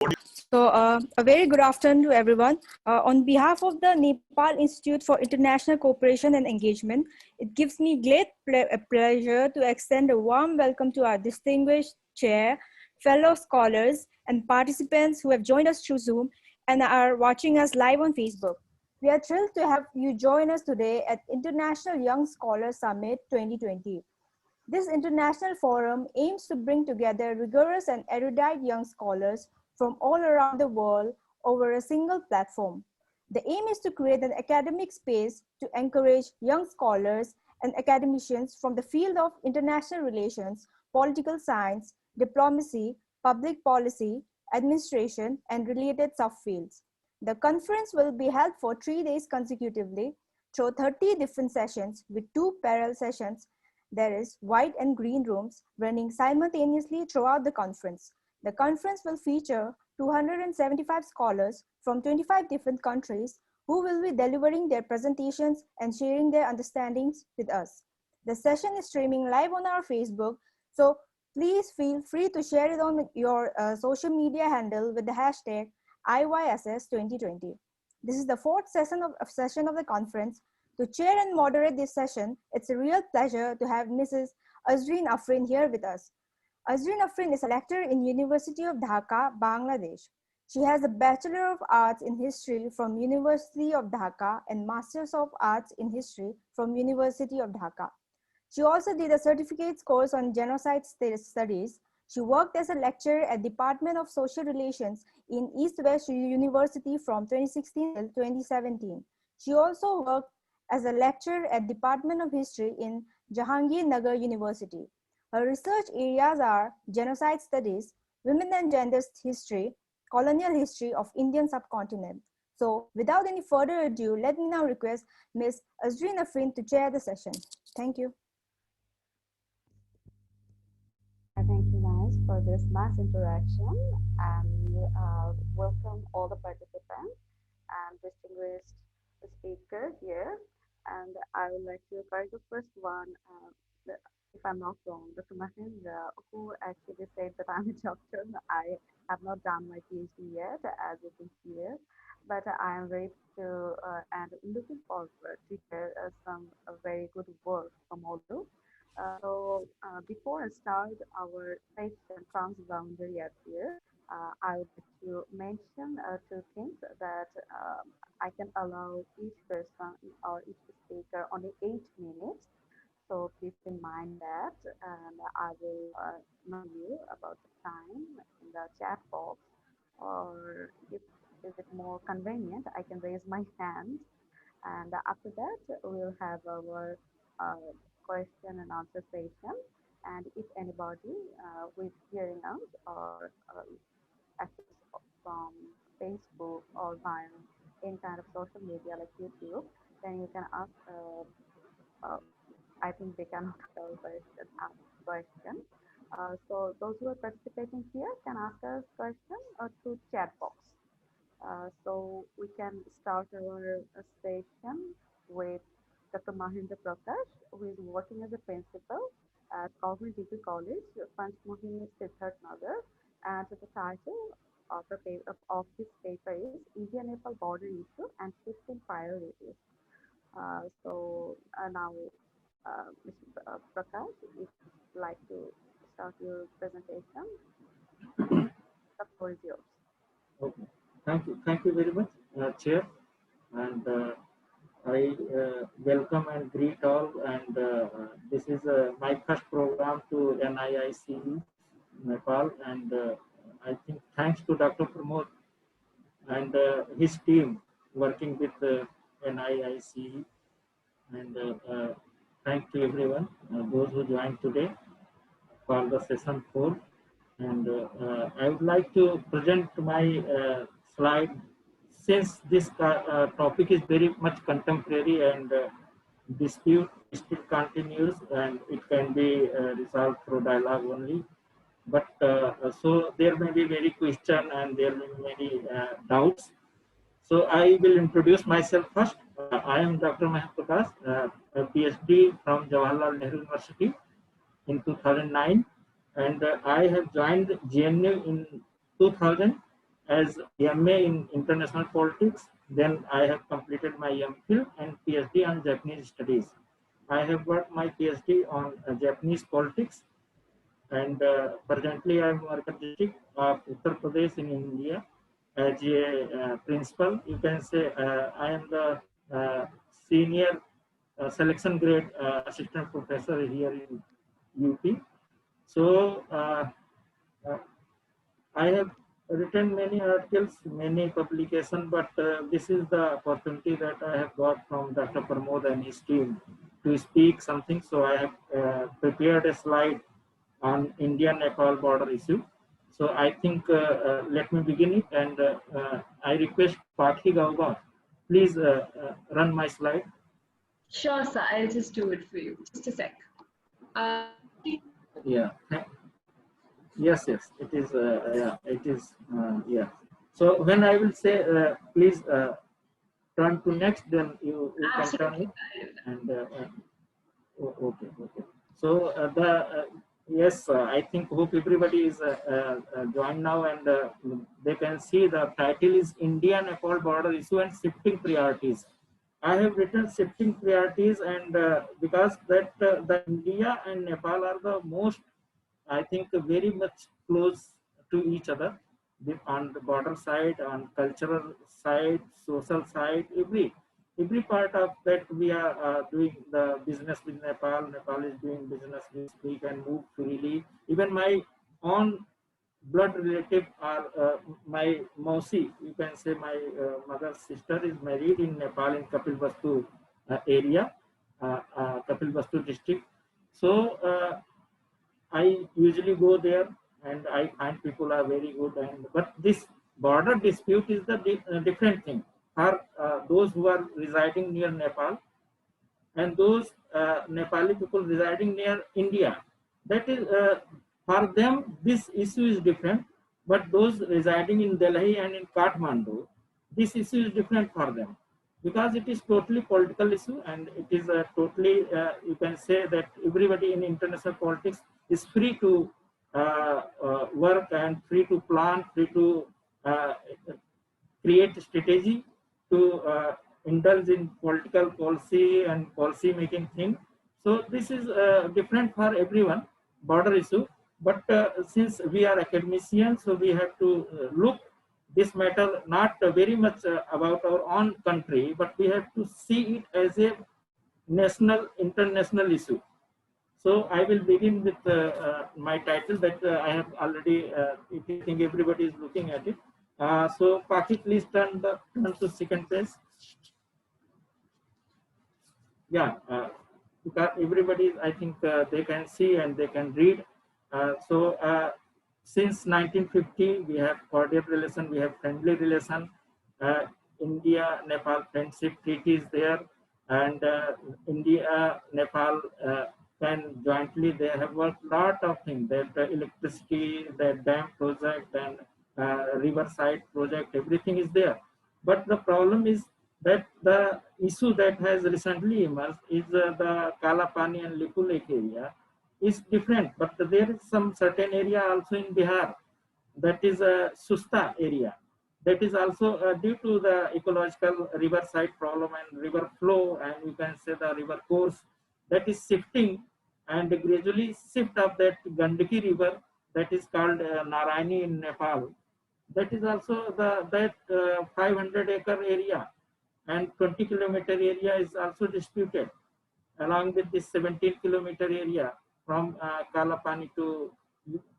A very good afternoon to everyone. On behalf of the Nepal Institute for International Cooperation and Engagement, it gives me great pleasure to extend a warm welcome to our distinguished chair, fellow scholars, and participants who have joined us through Zoom and are watching us live on Facebook. We are thrilled to have you join us today at International Young Scholars Summit 2020. This international forum aims to bring together rigorous and erudite young scholars from all around the world over a single platform. The aim is to create an academic space to encourage young scholars and academicians from the field of international relations, political science, diplomacy, public policy, administration, and related subfields. The conference will be held for 3 days consecutively through 30 different sessions with 2 parallel sessions. There is white and green rooms running simultaneously throughout the conference. The conference will feature 275 scholars from 25 different countries who will be delivering their presentations and sharing their understandings with us. The session is streaming live on our Facebook, so please feel free to share it on your social media handle with the hashtag IYSS2020. This is the 4th session of the conference. To chair and moderate this session, it's a real pleasure to have Mrs. Azrin Afrin here with us. Azrin Afrin is a lecturer in University of Dhaka, Bangladesh. She has a Bachelor of Arts in History from University of Dhaka and Masters of Arts in History from University of Dhaka. She also did a certificate course on Genocide Studies. She worked as a lecturer at Department of Social Relations in East West University from 2016 till 2017. She also worked as a lecturer at Department of History in Jawaharlal University. Her research areas are genocide studies, women and gender history, colonial history of Indian subcontinent. So without any further ado, let me now request Ms. Azrin Afrin to chair the session. Thank you. Thank you guys for this nice interaction, and welcome all the participants and distinguished speaker here. And I would like to encourage the first one, if I'm not wrong, Dr. Mahendra, who actually said that I'm a doctor. I have not done my PhD yet, as you can see here, but I am ready to and looking forward to hear some very good work from all of you. Before I start our session transboundary here, I would like to mention 2 things that I can allow each person or each speaker only 8 minutes. So please in mind that, and I will know you about the time in the chat box, or if is it more convenient, I can raise my hand, and after that we'll have our question and answer session. And if anybody with hearing us or access from Facebook or via any kind of social media like YouTube, then you can ask. I think they cannot ask question. So those who are participating here can ask us question through chat box. So we can start our session with Dr. Mahendra Prakash, who is working as a principal at Government Degree College, Pachmohani, Siddharthnagar, and the title of his paper is India-Nepal Border Issue and Shifting Priorities. Now, Mr. Prakash, if you'd like to start your presentation, the floor is yours. Okay, thank you very much, Chair, and I welcome and greet all, and this is my first program to NIICE Nepal, and I think thanks to Dr. Pramod and his team working with NIICE, and thanks to everyone, those who joined today for the session 4. And I would like to present my slide, since this topic is very much contemporary and dispute still continues, and it can be resolved through dialogue only. But so there may be many questions and there may be many doubts. So I will introduce myself first. I am Dr. Mahendra Prakash, a PhD from Jawaharlal Nehru University in 2009. And I have joined GNU in 2000, as MA in International Politics. Then I have completed my MPhil and PhD on Japanese Studies. I have got my PhD on Japanese politics, and presently I am working district of Uttar Pradesh in India as a principal. You can say I am the senior selection grade assistant professor here in UP. So uh, I have written many articles, many publications, but this is the opportunity that I have got from Dr. Pramod and his team to speak something. So I have prepared a slide on India-Nepal border issue. So I think let me begin it, and I request Pakhi Gauba, please run my slide. Sure, sir. I'll just do it for you. Just a sec. Yeah. Yes, yes, it is. Yeah, it is. Yeah. So when I will say, please turn to next, then you can turn it. And okay, okay. So yes, I think hope everybody is joined now, and they can see the title is India-Nepal border issue and shifting priorities. I have written shifting priorities, and because that the India and Nepal are the most, I think, very much close to each other on the border side, on cultural side, social side, every part of that we are doing the business with Nepal. Nepal is doing business with, we can move freely. Even my own blood relative are my Mausi, you can say my mother's sister is married in Nepal in Kapilvastu area, Kapilvastu district. So I usually go there, and I find people are very good. And but this border dispute is the different thing for those who are residing near Nepal and those Nepali people residing near India. That is for them this issue is different, but those residing in Delhi and in Kathmandu, this issue is different for them because it is totally political issue, and it is totally you can say that everybody in international politics is free to work and free to plan, free to uh, create strategy to indulge in political policy and policy making thing. So this is different for everyone, border issue. But since we are academicians, so we have to look this matter not very much about our own country, but we have to see it as a national, international issue. So I will begin with my title that I have already, if you think everybody is looking at it. So Paki, please turn to second page. Yeah, because everybody, I think they can see and they can read. So since 1950, we have cordial relation, we have friendly relation. India-Nepal friendship treaty is there, and India-Nepal can jointly, they have worked lot of things, that electricity, that dam project, and riverside project, everything is there. But the problem is that the issue that has recently emerged is the Kalapani and Lipu Lake area is different, but there is some certain area also in Bihar, that is a Susta area, that is also due to the ecological riverside problem and river flow, and you can say the river course that is shifting and gradually shift of that Gandaki river that is called Narayani in Nepal. That is also that 500-acre area and 20-kilometer area is also disputed, along with this 17-kilometer area from Kalapani to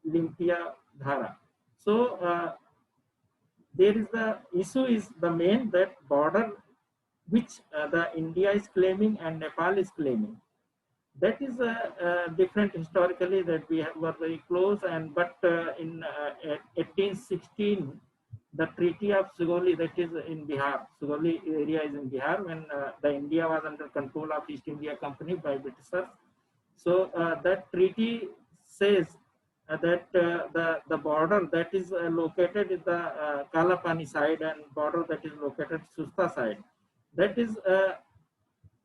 Limpia Dhara. So there is the issue is the main that border which the India is claiming and Nepal is claiming. That is different historically, that we were very close, and but in 1816 the Treaty of Sugoli, that is in Bihar, Sugoli area is in Bihar, when the India was under control of East India Company by Britishers. So that treaty says that the border that is located in the Kalapani side and border that is located Susta side, that is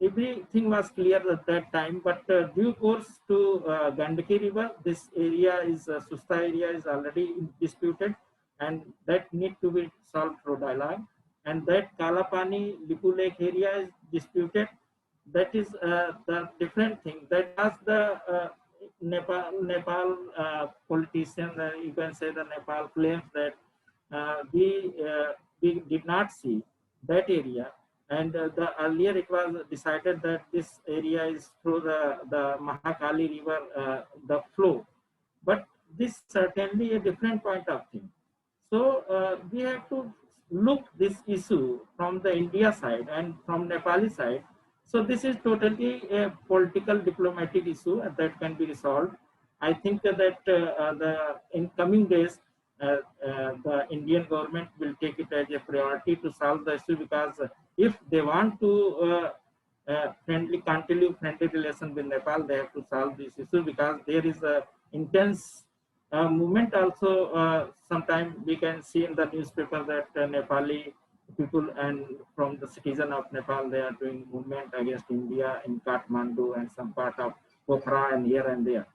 everything was clear at that time, but due course to Gandaki river, this area is Susta area is already disputed, and that need to be solved through dialogue. And that Kalapani Lipu Lake area is disputed. That is the different thing. That was the Nepal politician, you can say the Nepal claims that we did not see that area. And the earlier it was decided that this area is through the Mahakali river, the flow. But this certainly a different point of thing. So we have to look this issue from the India side and from Nepali side. So this is totally a political diplomatic issue that can be resolved. I think that in coming days, the Indian government will take it as a priority to solve the issue, because if they want to continue friendly relation with Nepal, they have to solve this issue, because there is a intense movement also. Sometimes we can see in the newspaper that Nepali people and from the citizen of Nepal, they are doing movement against India in Kathmandu and some part of Pokhara and here and there.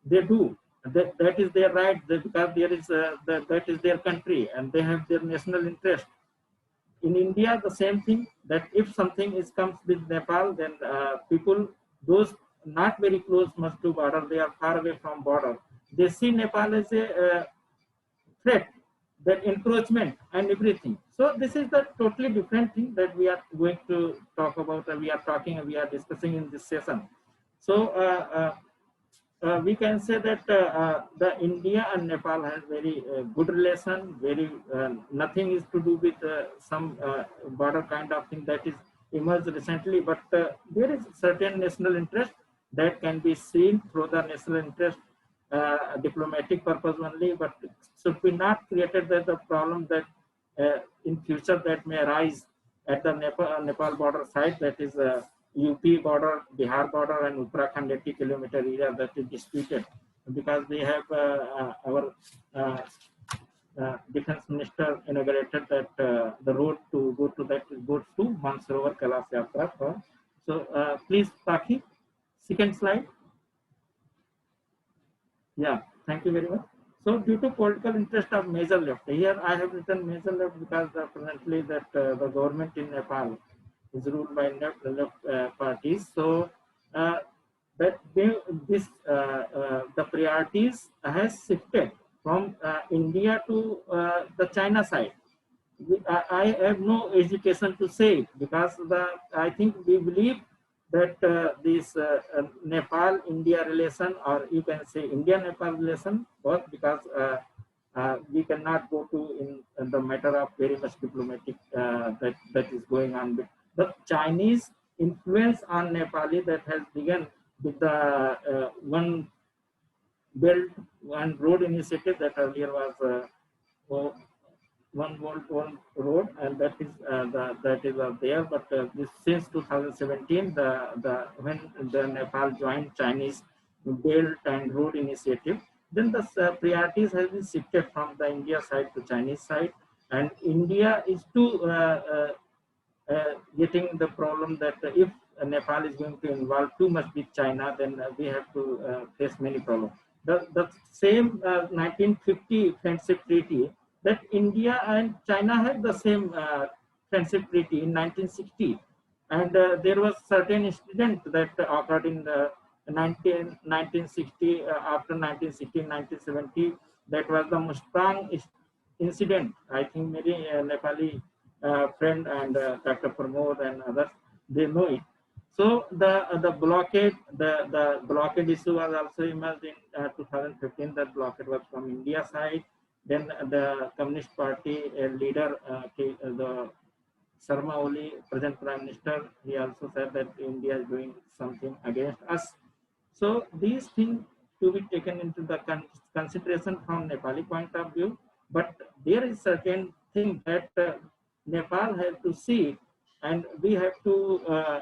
They do. That is their right, because there is that is their country and they have their national interest. In India, the same thing, that if something comes with Nepal, then people, those not very close much to border, they are far away from border, they see Nepal as a threat, that encroachment and everything. So this is the totally different thing that we are going to talk about, and we are discussing in this session. So we can say that the India and Nepal has very good relation. Very nothing is to do with some border kind of thing that is emerged recently. But there is certain national interest that can be seen through the national interest diplomatic purpose only. But should be not created that the problem that in future that may arise at the Nepal border side, that is UP border, Bihar border, and Uttarakhand 80-kilometer area that is disputed, because we have our defense minister inaugurated that the road to go to that goes to Mansarovar Kailash Yatra. So please, Paki, second slide. Yeah, thank you very much. So due to political interest of major left, here I have written major left because presently that the government in Nepal is ruled by left parties. So that the priorities has shifted from India to the China side. I have no hesitation to say it, because I think we believe that this Nepal-India relation, or you can say India-Nepal relation, was because we cannot go to in the matter of very much diplomatic that is going on. The Chinese influence on Nepali that has begun with the one belt, one road initiative that earlier was one world, one road, and that is there. But this since 2017, when the Nepal joined Chinese Belt and Road Initiative, then the priorities have been shifted from the India side to Chinese side, and India is to getting the problem that if Nepal is going to involve too much with China, then we have to face many problems. The same 1950 friendship treaty, that India and China had the same friendship treaty in 1960, and there was certain incident that occurred in 1960, after 1960, 1970. That was the Mustang incident. I think many Nepali friend and Dr. Pramod and others, they know it. So the blockade, the blockade issue was also emerged in 2015. That blockade was from India side. Then the Communist Party leader, the Sharma Oli, present Prime Minister, he also said that India is doing something against us. So these things to be taken into the consideration from Nepali point of view. But there is certain thing that Nepal has to see, and we have to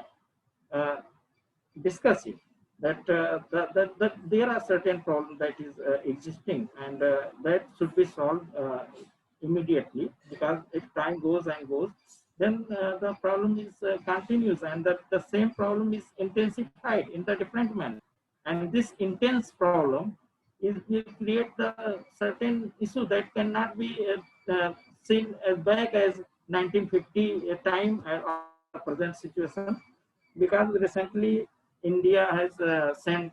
discuss it. That there are certain problems that is existing, and that should be solved immediately, because if time goes and goes, then the problem is continues, and that the same problem is intensified in the different manner. And this intense problem will create the certain issue that cannot be seen as back as 1950 time or the present situation, because recently India has sent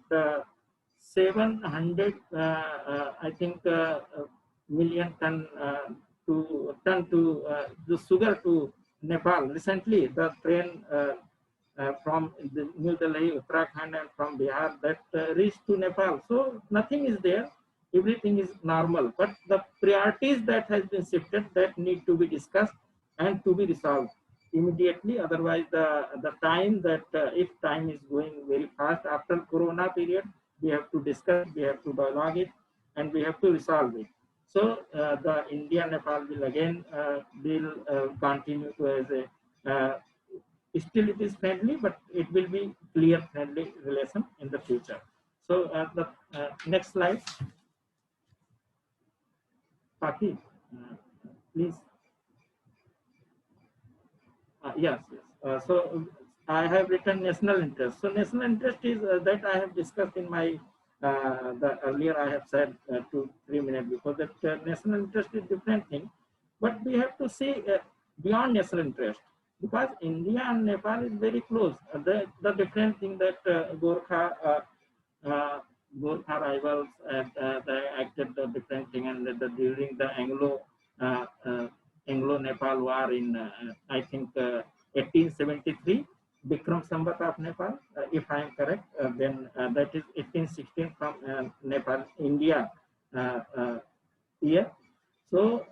700, I think, million ton to the sugar to Nepal. Recently, the train from the New Delhi, Uttarakhand, and from Bihar that reached to Nepal. So nothing is there. Everything is normal. But the priorities that has been shifted that need to be discussed and to be resolved immediately. Otherwise, the time that if time is going very fast after Corona period, we have to discuss, we have to dialogue it, and we have to resolve it. So the India-Nepal will again will continue to as a still it is friendly, but it will be clear friendly relation in the future. So the next slide, Paki, please. Yes. So I have written national interest. So national interest is that I have discussed in my the earlier I have said 2-3 minutes before that national interest is different thing, but we have to see beyond national interest, because India and Nepal is very close. The different thing that uh, Gorkha rivals they acted the different thing, and during the Anglo-Nepal War in I think 1873, Bikram Sambat of Nepal, if I am correct, then that is 1816 from Nepal, India year. So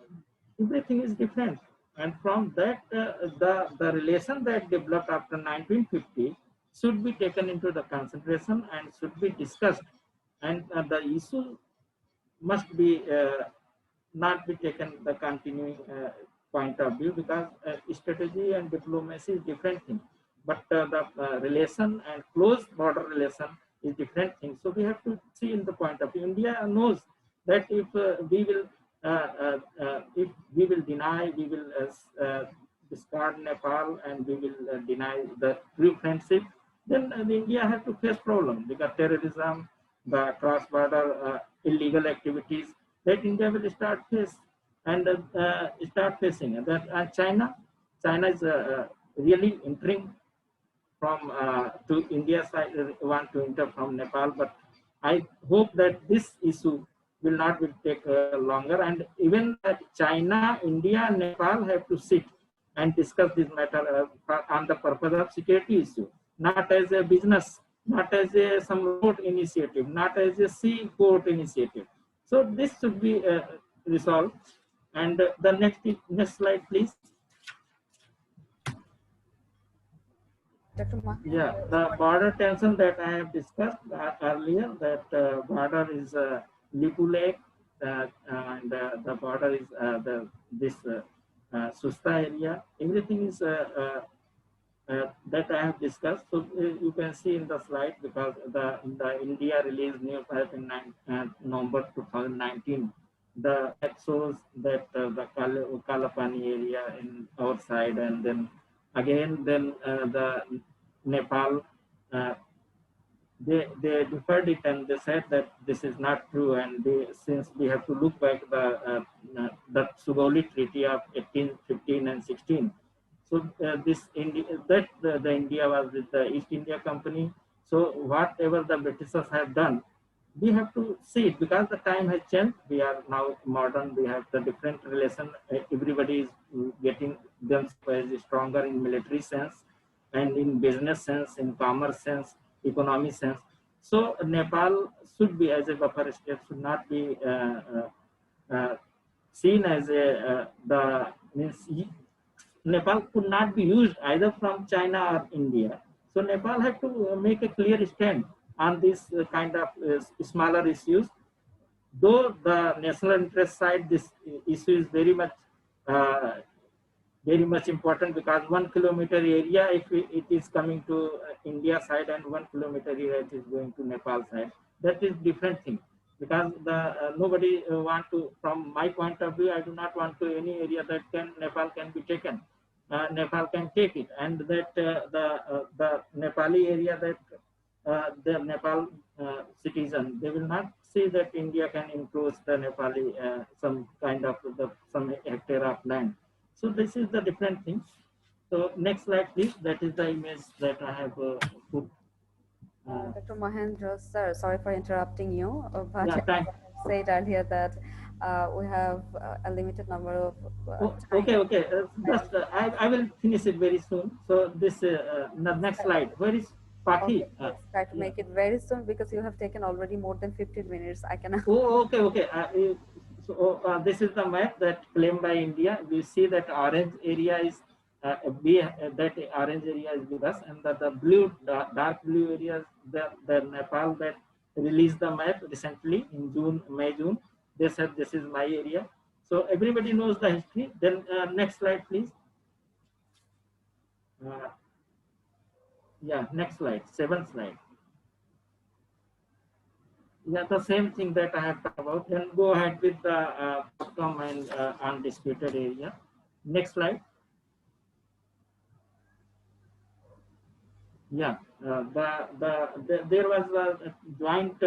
everything is different, and from that the relation that developed after 1950 should be taken into the consideration and should be discussed, and the issue must be not be taken the continuing point of view, because strategy and diplomacy is different thing, but the relation and close border relation is different thing. So we have to see in the point of view. India knows that if we will deny, we will discard Nepal, and we will deny the true friendship, then India has to face problem, because terrorism, the cross-border illegal activities that India will start facing. And that China is really entering from to India side, want to enter from Nepal, but I hope that this issue will not will take longer, and even that China, India, and Nepal have to sit and discuss this matter on the purpose of security issue, not as a business, not as a some road initiative, not as a sea port initiative. So this should be resolved. And the next slide, please. Yeah, the border tension that I have discussed earlier, that border is Lipu Lake, and the border is this Susta area. Everything is that I have discussed. So you can see in the slide, because the India released news in November 2019. The map shows that the Kalapani area in our side, and then again the Nepal, they deferred it, and they said that this is not true, and since we have to look back the Sugauli Treaty of 1815 and 16. So this the India was with the East India Company. So whatever the Britishers have done, we have to see it, because the time has changed. We are now modern. We have the different relation. Everybody is getting themselves stronger in military sense, and in business sense, in commerce sense, economic sense. So Nepal should be, as a buffer state, should not be seen as the means. Nepal could not be used either from China or India. So Nepal had to make a clear stand on this kind of smaller issues. Though the national interest side, this issue is very much important, because 1 kilometer area, if it is coming to India side, and 1 kilometer area it is going to Nepal side, that is different thing. Because the nobody want to, from my point of view, I do not want to any area that Nepal can be taken. Nepal can take it, and that the Nepali area that the Nepal citizen, they will not see that India can encroach the Nepali some kind of some hectare of land. So this is the different things. So next slide, please. That is the image that I have put. Dr. Mahendra, sir, sorry for interrupting you, but Yeah, thank. I said earlier that we have a limited number of time. Okay, okay. Just I will finish it very soon. So this next slide. Where is Paki? Okay, let's try to make it very soon because you have taken already more than 15 minutes. I can. Oh, okay, okay. So this is the map that claimed by India. We see that orange area is that orange area is with us, and the blue dark blue areas the Nepal that released the map recently in June. They said this is my area. So everybody knows the history. Then next slide, please. Yeah, next slide, 7th slide. Yeah, the same thing that I have talked about. Then go ahead with the outcome and undisputed area. Next slide. Yeah, there was a joint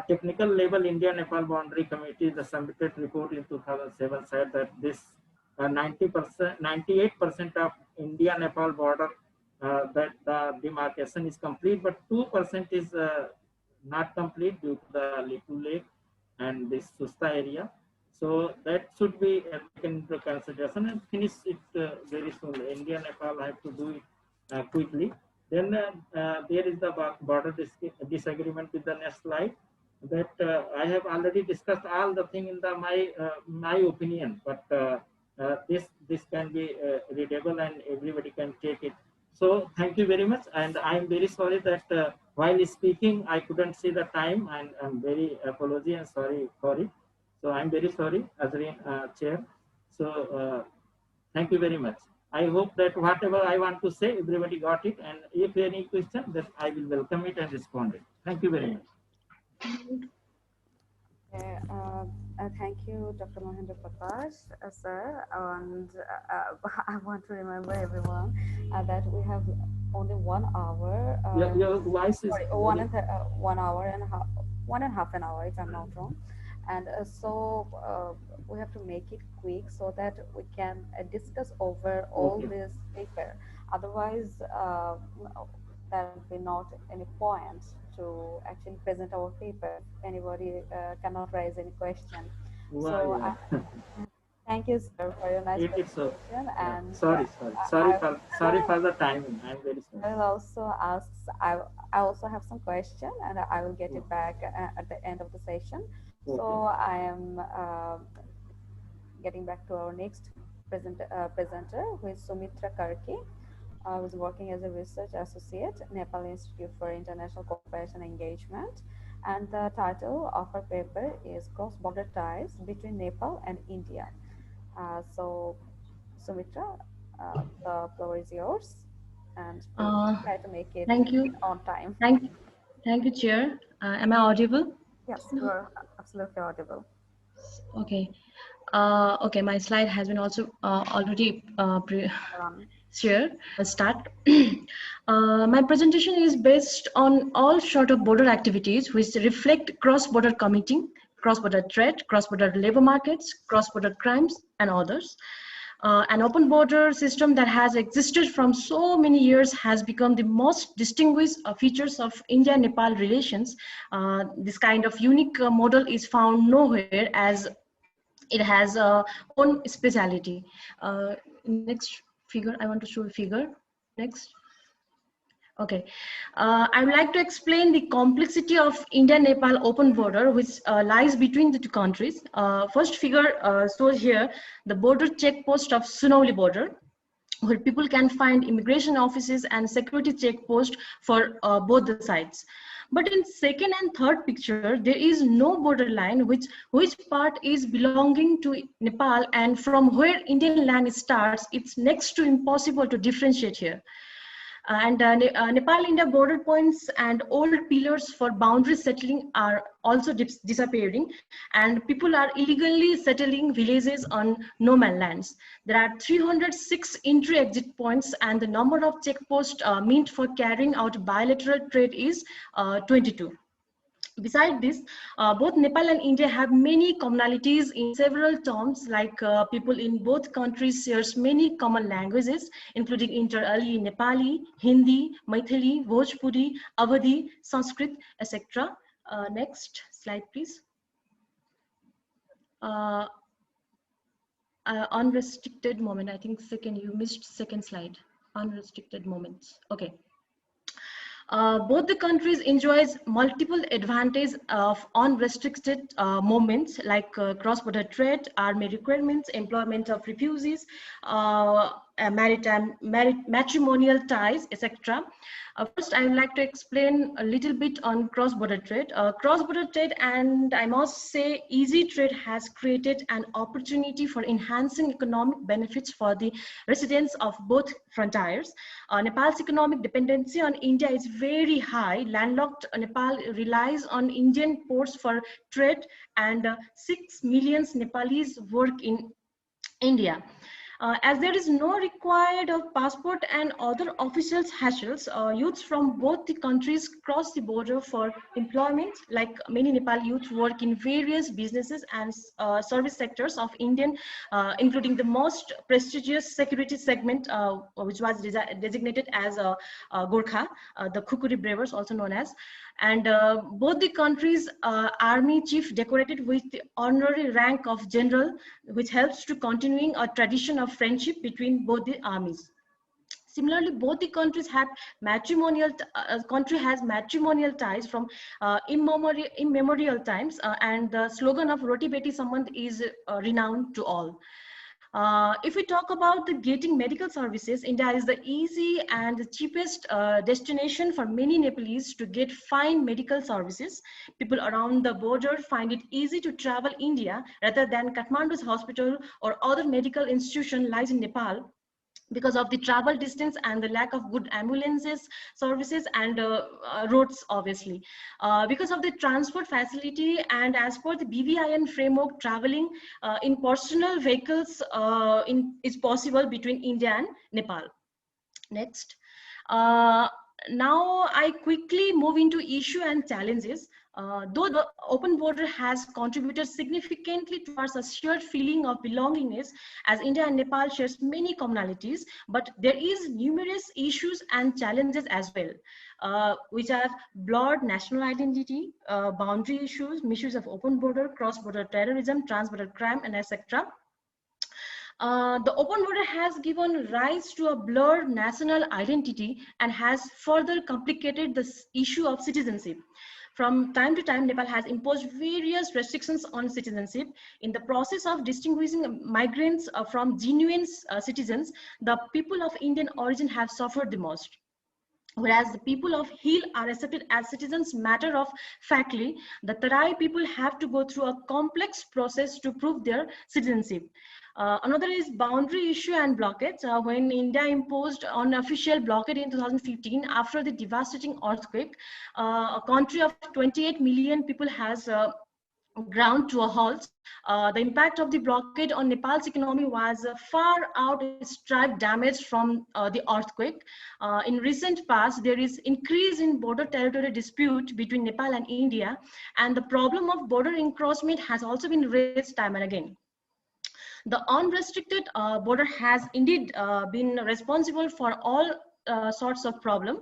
technical level India-Nepal boundary committee. The submitted report in 2007 said that this 90%, 98% of India-Nepal border that the demarcation is complete, but 2% is not complete due to the Litu Lake and this Susta area. So that should be taken into consideration and finish it very soon. India-Nepal have to do it quickly. Then there is the border disagreement with the next slide that I have already discussed all the thing in the my opinion, but this can be readable and everybody can take it. So thank you very much, and I am very sorry that while speaking I couldn't see the time, and I'm very apology and sorry for it. So I'm very sorry, Azrin Chair. So thank you very much. I hope that whatever I want to say, everybody got it. And if any question, then I will welcome it and respond it. Thank you very much. Okay, thank you, Dr. Mahendra Prakash, sir. And I want to remember everyone that we have only 1 hour. Your voice is sorry, 1 hour and a half an hour, if I'm not wrong. And so we have to make it quick so that we can discuss over all this paper. Otherwise, there will be not any point to actually present our paper. Anybody cannot raise any question. Wow, So yeah. thank you, sir, for your nice presentation. Yeah. And sorry for the timing. I'm very sorry. I will also ask. I also have some question, and I will get it back at the end of the session. Okay. So I am getting back to our next presenter, who is Sumitra Karki, who is working as a research associate, Nepal Institute for International Cooperation Engagement. And the title of her paper is Cross-Border Ties Between Nepal and India. So Sumitra, the floor is yours, and try to make it on time. Thank you, Chair. Am I audible? Yes, you are absolutely audible. Okay. Okay, my slide has been also already shared. Start. My presentation is based on all sort of border activities which reflect cross-border commuting, cross-border trade, cross-border labor markets, cross-border crimes, and others. An open border system that has existed from so many years has become the most distinguished features of India-Nepal relations. This kind of unique model is found nowhere, as it has own speciality. Next figure, I want to show a figure. Next. Okay, I would like to explain the complexity of India-Nepal open border, which lies between the two countries. First figure shows here the border checkpost of Sunauli border, where people can find immigration offices and security checkposts for both the sides. But in second and third picture, there is no border line which part is belonging to Nepal, and from where Indian land starts, it's next to impossible to differentiate here. And Nepal-India border points and old pillars for boundary settling are also disappearing, and people are illegally settling villages on no-man lands. There are 306 entry-exit points, and the number of checkposts meant for carrying out bilateral trade is 22. Besides this, both Nepal and India have many commonalities in several terms, like people in both countries shares many common languages, including inter-Ali Nepali, Hindi, Maithili, Bhojpuri, Awadhi, Sanskrit, etc. Next slide, please. Unrestricted moment. I think you missed second slide. Unrestricted moments. Okay. Both the countries enjoys multiple advantages of unrestricted movements like cross-border trade, army requirements, employment of refugees, matrimonial ties, etc. First, I would like to explain a little bit on cross-border trade. Cross-border trade, and I must say easy trade, has created an opportunity for enhancing economic benefits for the residents of both frontiers. Nepal's economic dependency on India is very high. Landlocked Nepal relies on Indian ports for trade, and 6 million Nepalese work in India. As there is no required of passport and other official hassles, youths from both the countries cross the border for employment. Like many Nepali youth work in various businesses and service sectors of Indian, including the most prestigious security segment, which was designated as Gorkha, the Khukuri Bravers, also known as. And both the countries' army chief decorated with the honorary rank of general, which helps to continuing a tradition of friendship between both the armies. Similarly, both the countries have matrimonial ties from immemorial times, and the slogan of Roti Beti Sambandh is renowned to all. If we talk about the getting medical services, India is the easy and the cheapest destination for many Nepalese to get fine medical services. People around the border find it easy to travel India rather than Kathmandu's hospital or other medical institution lies in Nepal, because of the travel distance and the lack of good ambulances services and roads, obviously. Because of the transport facility, and as per the BVIN framework, traveling in personal vehicles is possible between India and Nepal. Next. Now I quickly move into issue and challenges. Though the open border has contributed significantly towards a shared feeling of belongingness, as India and Nepal shares many commonalities, but there is numerous issues and challenges as well, which are blurred national identity, boundary issues, misuse of open border, cross-border terrorism, trans-border crime, and etc. The open border has given rise to a blurred national identity and has further complicated the issue of citizenship. From time to time, Nepal has imposed various restrictions on citizenship. In the process of distinguishing migrants from genuine citizens, the people of Indian origin have suffered the most. Whereas the people of Hill are accepted as citizens matter of factly, the Tarai people have to go through a complex process to prove their citizenship. Another is boundary issue and blockage. When India imposed unofficial blockade in 2015 after the devastating earthquake, a country of 28 million people has ground to a halt. The impact of the blockade on Nepal's economy was far outstripped damage from the earthquake. In recent past, there is increase in border territory dispute between Nepal and India, and the problem of border encroachment has also been raised time and again. The unrestricted border has indeed been responsible for all sorts of problem,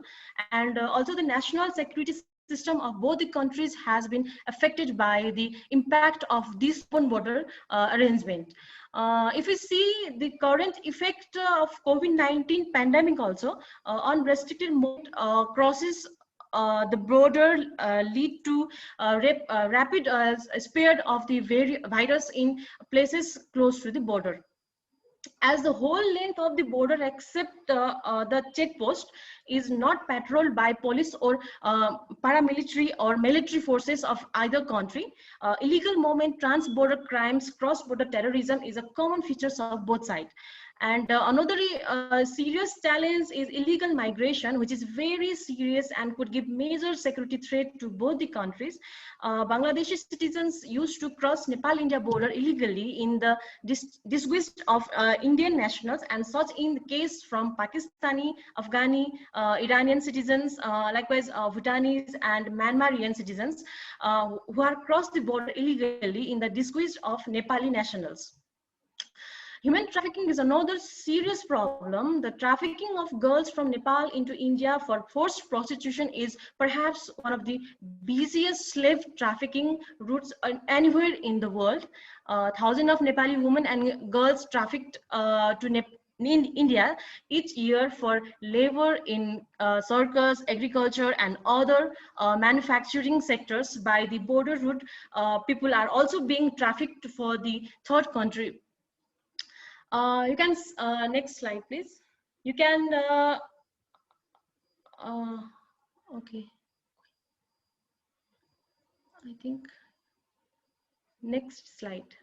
and also the national security system of both the countries has been affected by the impact of this open border arrangement. If we see the current effect of COVID-19 pandemic also, unrestricted mode crosses the border lead to rapid spread of the virus in places close to the border. As the whole length of the border except the checkpost is not patrolled by police or paramilitary or military forces of either country, illegal movement, trans-border crimes, cross-border terrorism is a common feature of both sides. And another serious challenge is illegal migration, which is very serious and could give major security threat to both the countries. Bangladeshi citizens used to cross Nepal-India border illegally in the disguise of Indian nationals, and such in the case from Pakistani, Afghani, Iranian citizens, likewise Bhutanese and Myanmarian citizens who are crossed the border illegally in the disguise of Nepali nationals. Human trafficking is another serious problem. The trafficking of girls from Nepal into India for forced prostitution is perhaps one of the busiest slave trafficking routes anywhere in the world. Thousands of Nepali women and girls trafficked in India each year for labor in circus, agriculture, and other manufacturing sectors. By the border route, people are also being trafficked for the third country. You can, next slide, please. You can, okay. I think, next slide.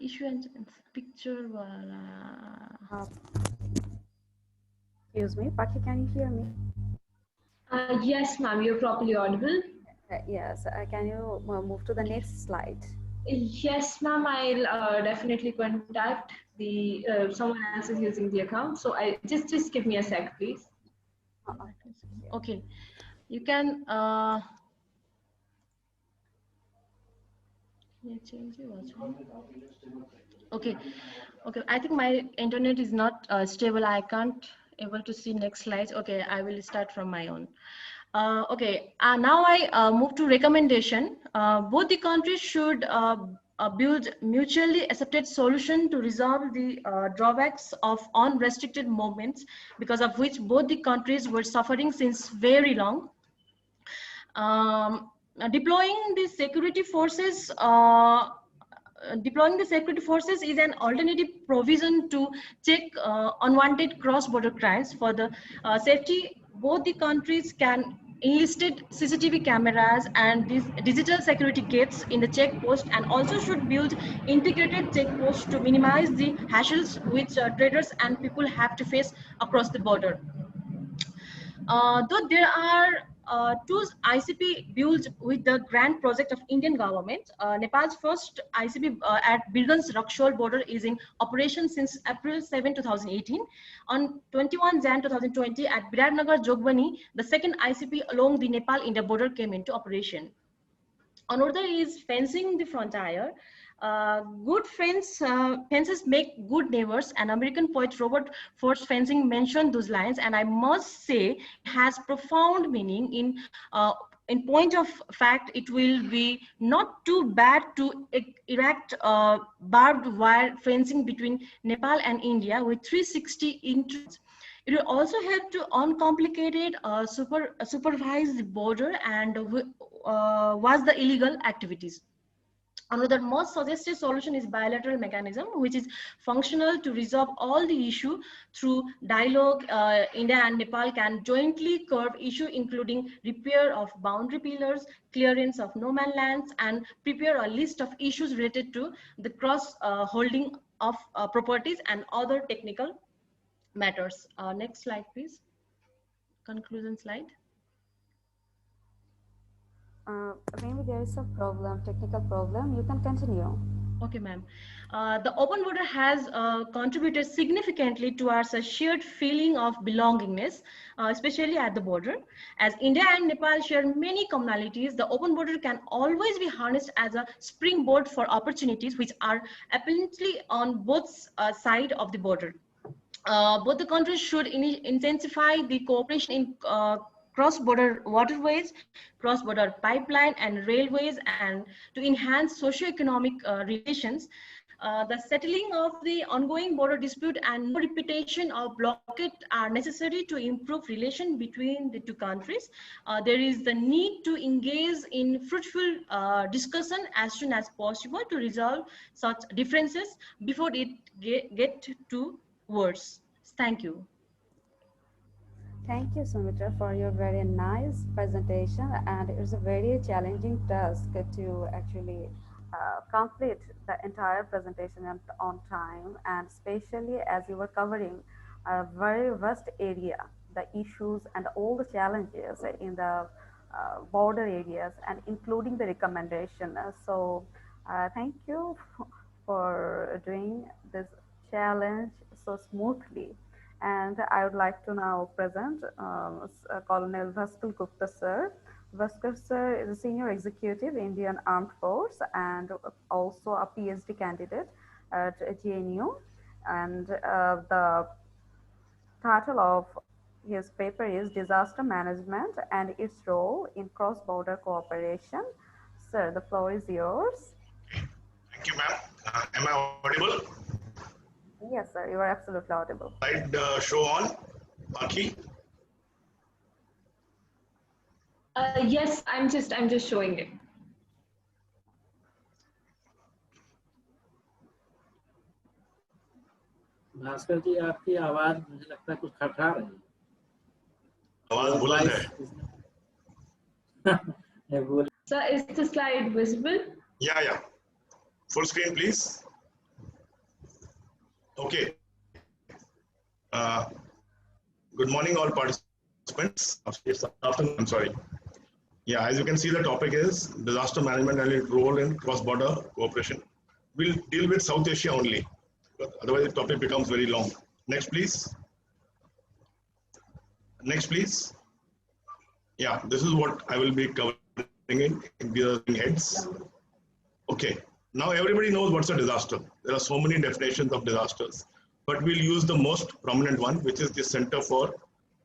Issue and picture. Excuse me, Paki, can you hear me? Yes, ma'am, you're properly audible. Yes, can you move to the next slide? Yes, ma'am, I'll definitely contact the someone else is using the account. So I just give me a sec, please. Okay, you can. Okay, okay. I think my internet is not stable. I can't able to see next slides. Okay, I will start from my own. Okay, now I move to recommendation. Both the countries should build mutually accepted solution to resolve the drawbacks of unrestricted movements, because of which both the countries were suffering since very long. Deploying the security forces is an alternative provision to check unwanted cross-border crimes. For the safety, both the countries can enlisted CCTV cameras and these digital security gates in the checkpost, and also should build integrated checkposts to minimize the hassles which traders and people have to face across the border. Though there are two ICP built with the grand project of Indian government, Nepal's first ICP at Birganj Rakshol border is in operation since April 7, 2018. On 21 Jan 2020 at Biratnagar Jogbani, the second ICP along the Nepal-India border came into operation. Another is fencing the frontier. Good fences make good neighbors, and American poet Robert Ford's fencing mentioned those lines, and I must say it has profound meaning. In point of fact, it will be not too bad to erect barbed wire fencing between Nepal and India with 360 inches. It will also help to uncomplicated supervise the border and was the illegal activities. Another most suggested solution is bilateral mechanism, which is functional to resolve all the issue through dialogue. India and Nepal can jointly curb issue, including repair of boundary pillars, clearance of no man lands, and prepare a list of issues related to the cross holding of properties and other technical matters. Next slide, please. Conclusion slide. Maybe there is a problem, technical problem. You can continue. Okay, ma'am. The open border has contributed significantly towards a shared feeling of belongingness, especially at the border. As India and Nepal share many commonalities, the open border can always be harnessed as a springboard for opportunities which are apparently on both sides of the border. Both the countries should intensify the cooperation in cross-border waterways, cross-border pipeline and railways, and to enhance socio-economic relations. The settling of the ongoing border dispute and no repetition of blockade are necessary to improve relation between the two countries. There is the need to engage in fruitful discussion as soon as possible to resolve such differences before it get to worse. Thank you. Thank you, Sumitra, for your very nice presentation. And it's a very challenging task to actually complete the entire presentation on time, and especially as you were covering a very vast area, the issues and all the challenges in the border areas, and including the recommendation. So thank you for doing this challenge so smoothly. And I would like to now present Colonel Bhasker Gupta sir. Bhasker sir is a senior executive Indian Armed Force and also a PhD candidate at GNU. And the title of his paper is Disaster Management and its Role in Cross-Border Cooperation. Sir, the floor is yours. Thank you, ma'am. Am I audible? Yes, sir, you are absolutely audible. Slide show on, Karki. Yes, I'm just showing it. Bhaskar जी आपकी आवाज मुझे लगता है कुछ खटखा रही है आवाज बुलंद है Sir, is the slide visible? Yeah. Full screen, please. Okay. Good morning, all participants. Afternoon, I'm sorry. Yeah, as you can see, the topic is disaster management and its role in cross-border cooperation. We'll deal with South Asia only. Otherwise, the topic becomes very long. Next, please. Next, please. Yeah, this is what I will be covering in the heads. Okay. Now everybody knows what's a disaster. There are so many definitions of disasters, but we'll use the most prominent one, which is the Center for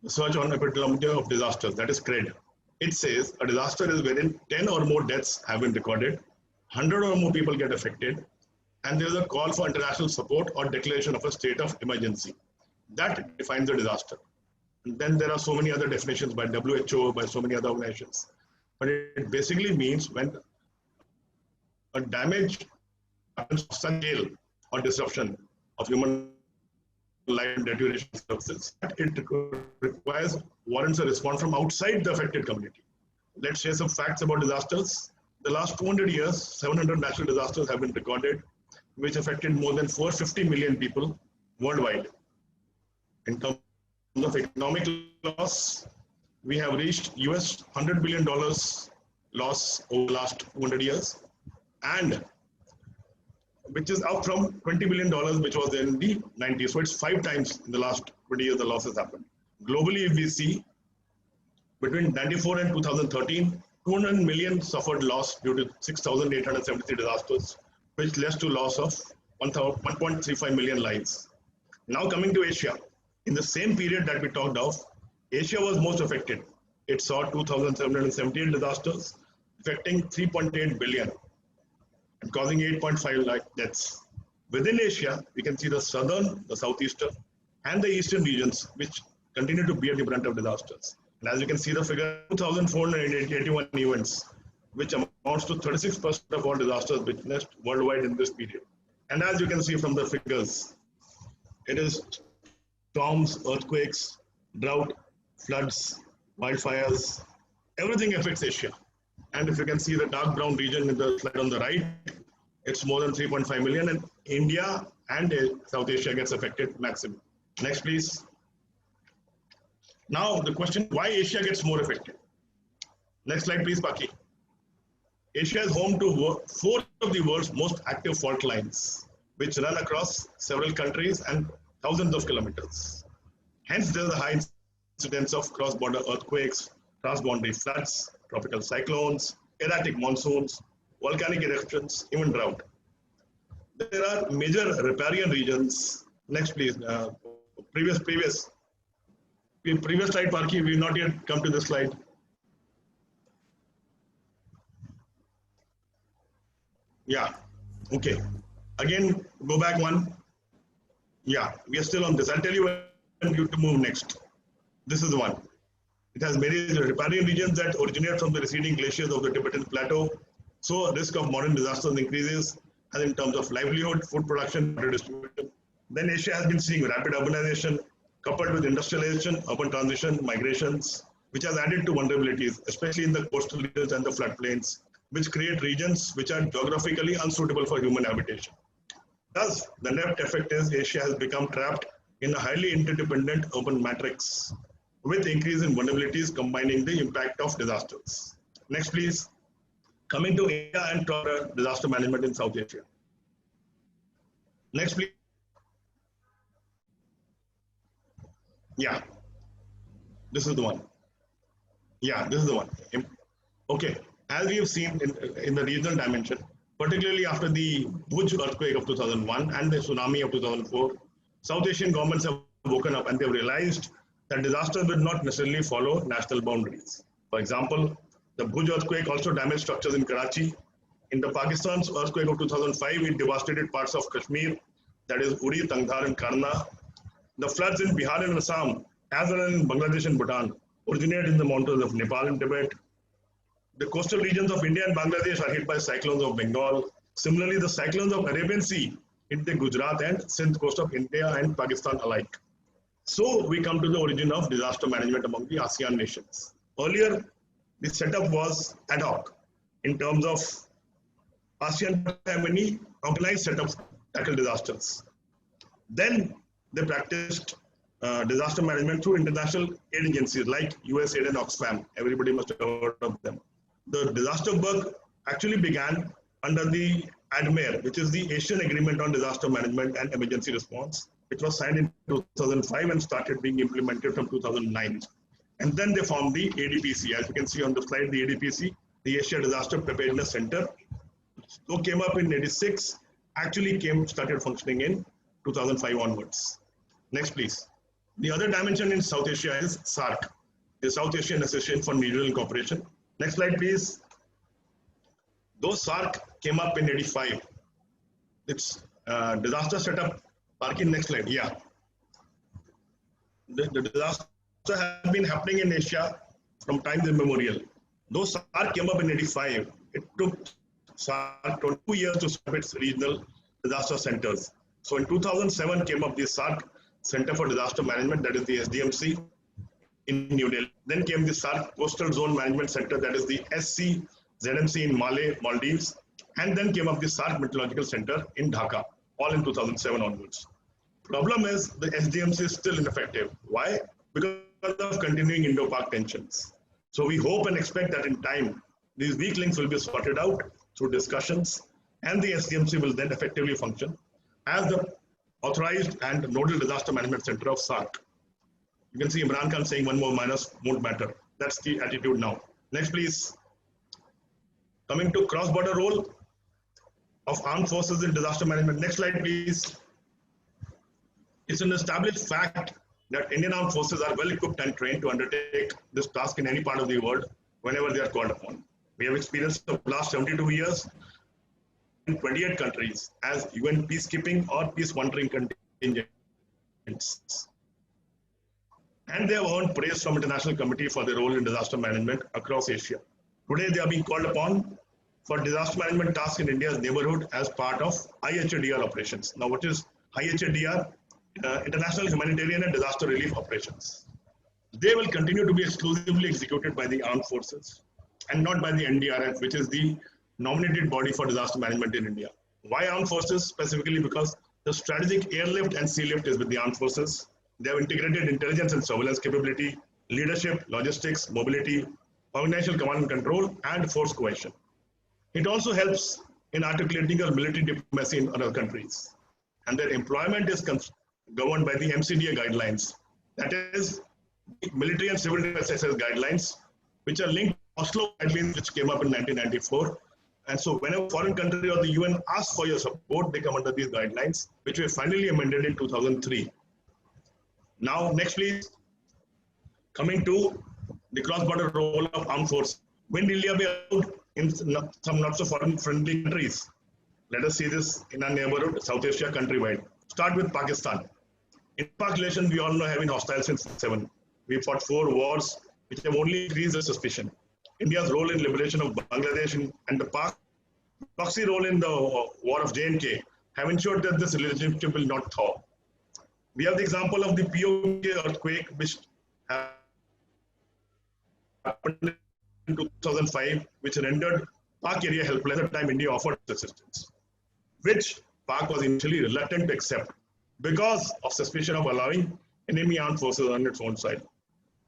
Research on Epidemiology of Disasters, that is CRED. It says a disaster is wherein 10 or more deaths have been recorded, 100 or more people get affected, and there is a call for international support or declaration of a state of emergency. That defines a disaster. And then there are so many other definitions by WHO, by so many other organizations. But it basically means when a damage happens of scale or disruption of human life and deterioration services, it requires warrants a response from outside the affected community. Let's share some facts about disasters. The last 200 years, 700 natural disasters have been recorded, which affected more than 450 million people worldwide. In terms of economic loss, we have reached US $100 billion loss over the last 200 years, and which is up from $20 billion, which was in the 90s. So it's 5 times in the last 20 years the loss has happened. Globally, if we see, between 94 and 2013, 200 million suffered loss due to 6,873 disasters, which led to loss of 1.35 million lives. Now coming to Asia, in the same period that we talked of, Asia was most affected. It saw 2,778 disasters, affecting 3.8 billion and causing 8.5 lakh deaths. Within Asia, we can see the southern, the southeastern, and the eastern regions, which continue to bear the brunt of disasters. And as you can see the figure, 2,481 events, which amounts to 36% of all disasters witnessed worldwide in this period. And as you can see from the figures, it is storms, earthquakes, drought, floods, wildfires, everything affects Asia. And if you can see the dark brown region in the slide on the right, it's more than 3.5 million, and India and South Asia gets affected maximum. Next, please. Now the question, why Asia gets more affected? Next slide, please, Paki. Asia is home to 4 of the world's most active fault lines, which run across several countries and thousands of kilometers. Hence, there is a high incidence of cross-border earthquakes, transboundary floods, tropical cyclones, erratic monsoons, volcanic eruptions, even drought. There are major riparian regions. Next, please. Previous slide, Parky. We've not yet come to this slide. Yeah. Okay. Again, go back one. Yeah, we are still on this. I'll tell you when you to move next. This is the one. It has many riparian regions that originate from the receding glaciers of the Tibetan Plateau. So risk of modern disasters increases, as in terms of livelihood, food production, water distribution. Then Asia has been seeing rapid urbanization, coupled with industrialization, urban transition, migrations, which has added to vulnerabilities, especially in the coastal regions and the floodplains, which create regions which are geographically unsuitable for human habitation. Thus, the net effect is Asia has become trapped in a highly interdependent urban matrix with increase in vulnerabilities combining the impact of disasters. Next, please. Coming to India and disaster management in South Asia. Next, please. Yeah, this is the one. Yeah, this is the one. Okay, as we have seen in the regional dimension, particularly after the Bhuj earthquake of 2001 and the tsunami of 2004, South Asian governments have woken up and they've realized that disasters will not necessarily follow national boundaries. For example, the Bhuj earthquake also damaged structures in Karachi. In the Pakistan's earthquake of 2005, it devastated parts of Kashmir, that is Uri, Tangdhar and Karna. The floods in Bihar and Assam, as well as in Bangladesh and Bhutan, originated in the mountains of Nepal and Tibet. The coastal regions of India and Bangladesh are hit by cyclones of Bengal. Similarly, the cyclones of Arabian Sea hit the Gujarat and Sindh coast of India and Pakistan alike. So we come to the origin of disaster management among the ASEAN nations. Earlier, the setup was ad hoc in terms of ASEAN have any organized setup to tackle disasters. Then they practiced disaster management through international aid agencies like USAID and Oxfam. Everybody must have heard of them. The disaster work actually began under the ADMER, which is the Asian Agreement on Disaster Management and Emergency Response, which was signed in 2005 and started being implemented from 2009. And then they formed the ADPC. As you can see on the slide, the ADPC, the Asia Disaster Preparedness Center, so came up in 86, actually started functioning in 2005 onwards. Next, please. The other dimension in South Asia is SAARC, the South Asian Association for Regional Cooperation. Next slide, please. Though SAARC came up in 85, its disaster setup, Karki, next slide, yeah. The disaster have been happening in Asia from times immemorial. Though SAARC came up in 85, it took SAARC 22 years to set up its regional disaster centers. So in 2007 came up the SAARC Center for Disaster Management, that is the SDMC in New Delhi. Then came the SAARC Coastal Zone Management Center, that is the SC ZMC in Maldives. And then came up the SAARC Meteorological Center in Dhaka, all in 2007 onwards. Problem is the SDMC is still ineffective. Why? Because of continuing Indo-Pak tensions. So we hope and expect that in time, these weak links will be sorted out through discussions, and the SDMC will then effectively function as the authorized and nodal disaster management center of SAARC. You can see Imran Khan saying one more minus won't matter. That's the attitude now. Next, please. Coming to cross-border role of armed forces in disaster management. Next slide, please. It's an established fact that Indian armed forces are well equipped and trained to undertake this task in any part of the world whenever they are called upon. We have experienced the last 72 years in 28 countries as UN peacekeeping or peace monitoring contingents. And they have earned praise from International Committee for their role in disaster management across Asia. Today, they are being called upon for disaster management tasks in India's neighborhood as part of IHADR operations. Now, what is IHADR? International Humanitarian and Disaster Relief Operations. They will continue to be exclusively executed by the armed forces and not by the NDRF, which is the nominated body for disaster management in India. Why armed forces? Specifically because the strategic airlift and sea lift is with the armed forces. They have integrated intelligence and surveillance capability, leadership, logistics, mobility, organizational command and control, and force cohesion. It also helps in articulating a military diplomacy in other countries. And their employment is governed by the MCDA guidelines. That is, military and civil defense guidelines, which are linked to Oslo guidelines, which came up in 1994. And so whenever a foreign country or the UN asks for your support, they come under these guidelines, which were finally amended in 2003. Now, next please. Coming to the cross-border role of armed forces. When India be allowed in some not so foreign friendly countries? Let us see this in our neighborhood, South Asia, countrywide. Start with Pakistan. In Pak relations, we all know have been hostile since 7. We fought 4 wars, which have only increased the suspicion. India's role in liberation of Bangladesh and the Pak proxy role in the war of J&K have ensured that this relationship will not thaw. We have the example of the POK earthquake, which happened in 2005, which rendered Pak area helpline at the time India offered assistance, which Pak was initially reluctant to accept because of suspicion of allowing enemy armed forces on its own side.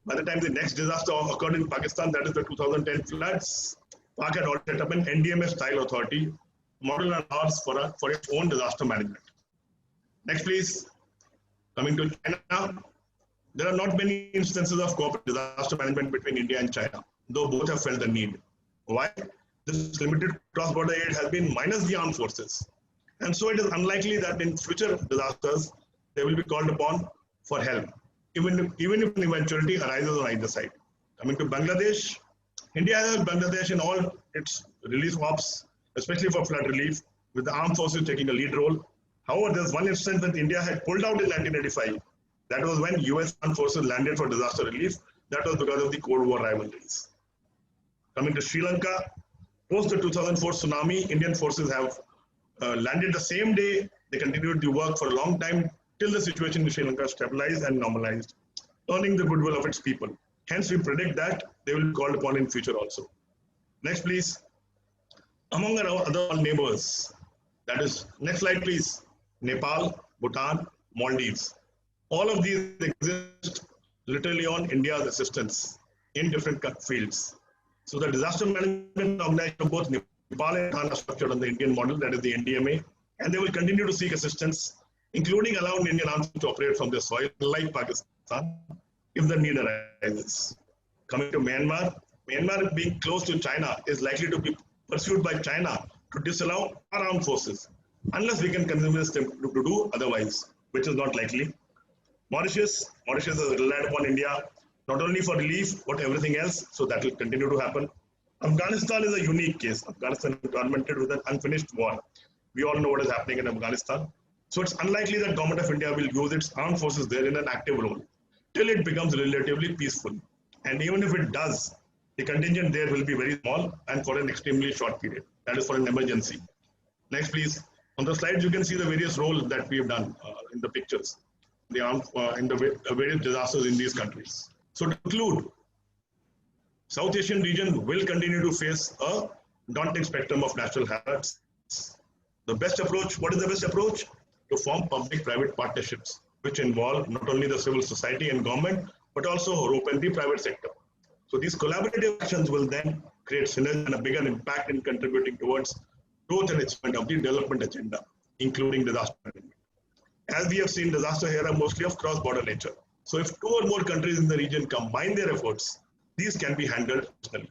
By the time the next disaster occurred in Pakistan, that is the 2010 floods, Pak had already set up an NDMA-style authority, model and ours for its own disaster management. Next, please. Coming to China, there are not many instances of cooperative disaster management between India and China, though both have felt the need. Why? This limited cross-border aid has been minus the armed forces. And so it is unlikely that in future disasters, they will be called upon for help, even if an eventuality arises on either side. Coming to Bangladesh, India has helped Bangladesh in all its relief ops, especially for flood relief, with the armed forces taking a lead role. However, there's one instance that India had pulled out in 1985. That was when US armed forces landed for disaster relief. That was because of the Cold War rivalries. Coming to Sri Lanka, post the 2004 tsunami, Indian forces have landed the same day. They continued the work for a long time till the situation in Sri Lanka stabilized and normalized, earning the goodwill of its people. Hence, we predict that they will be called upon in future also. Next, please. Among our other neighbors, that is, next slide, please. Nepal, Bhutan, Maldives. All of these exist literally on India's assistance in different fields. So the disaster management organization of both Nepal and Bhutan are structured on the Indian model, that is the NDMA, and they will continue to seek assistance, including allowing Indian arms to operate from their soil, like Pakistan, if the need arises. Coming to Myanmar, Myanmar being close to China is likely to be pursued by China to disallow our armed forces, unless we can convince them to do otherwise, which is not likely. Mauritius has relied upon India not only for relief, but everything else, so that will continue to happen. Afghanistan is a unique case. Afghanistan is tormented with an unfinished war. We all know what is happening in Afghanistan. So it's unlikely that government of India will use its armed forces there in an active role till it becomes relatively peaceful. And even if it does, the contingent there will be very small and for an extremely short period. That is for an emergency. Next, please. On the slides, you can see the various roles that we have done in the pictures, in the various disasters in these countries. So to conclude, South Asian region will continue to face a daunting spectrum of natural hazards. The best approach, what is the best approach? To form public-private partnerships, which involve not only the civil society and government, but also open the private sector. So these collaborative actions will then create synergy and a bigger impact in contributing towards growth and achievement of the development agenda, including disaster management. As we have seen, disasters here are mostly of cross-border nature. So if two or more countries in the region combine their efforts, these can be handled personally.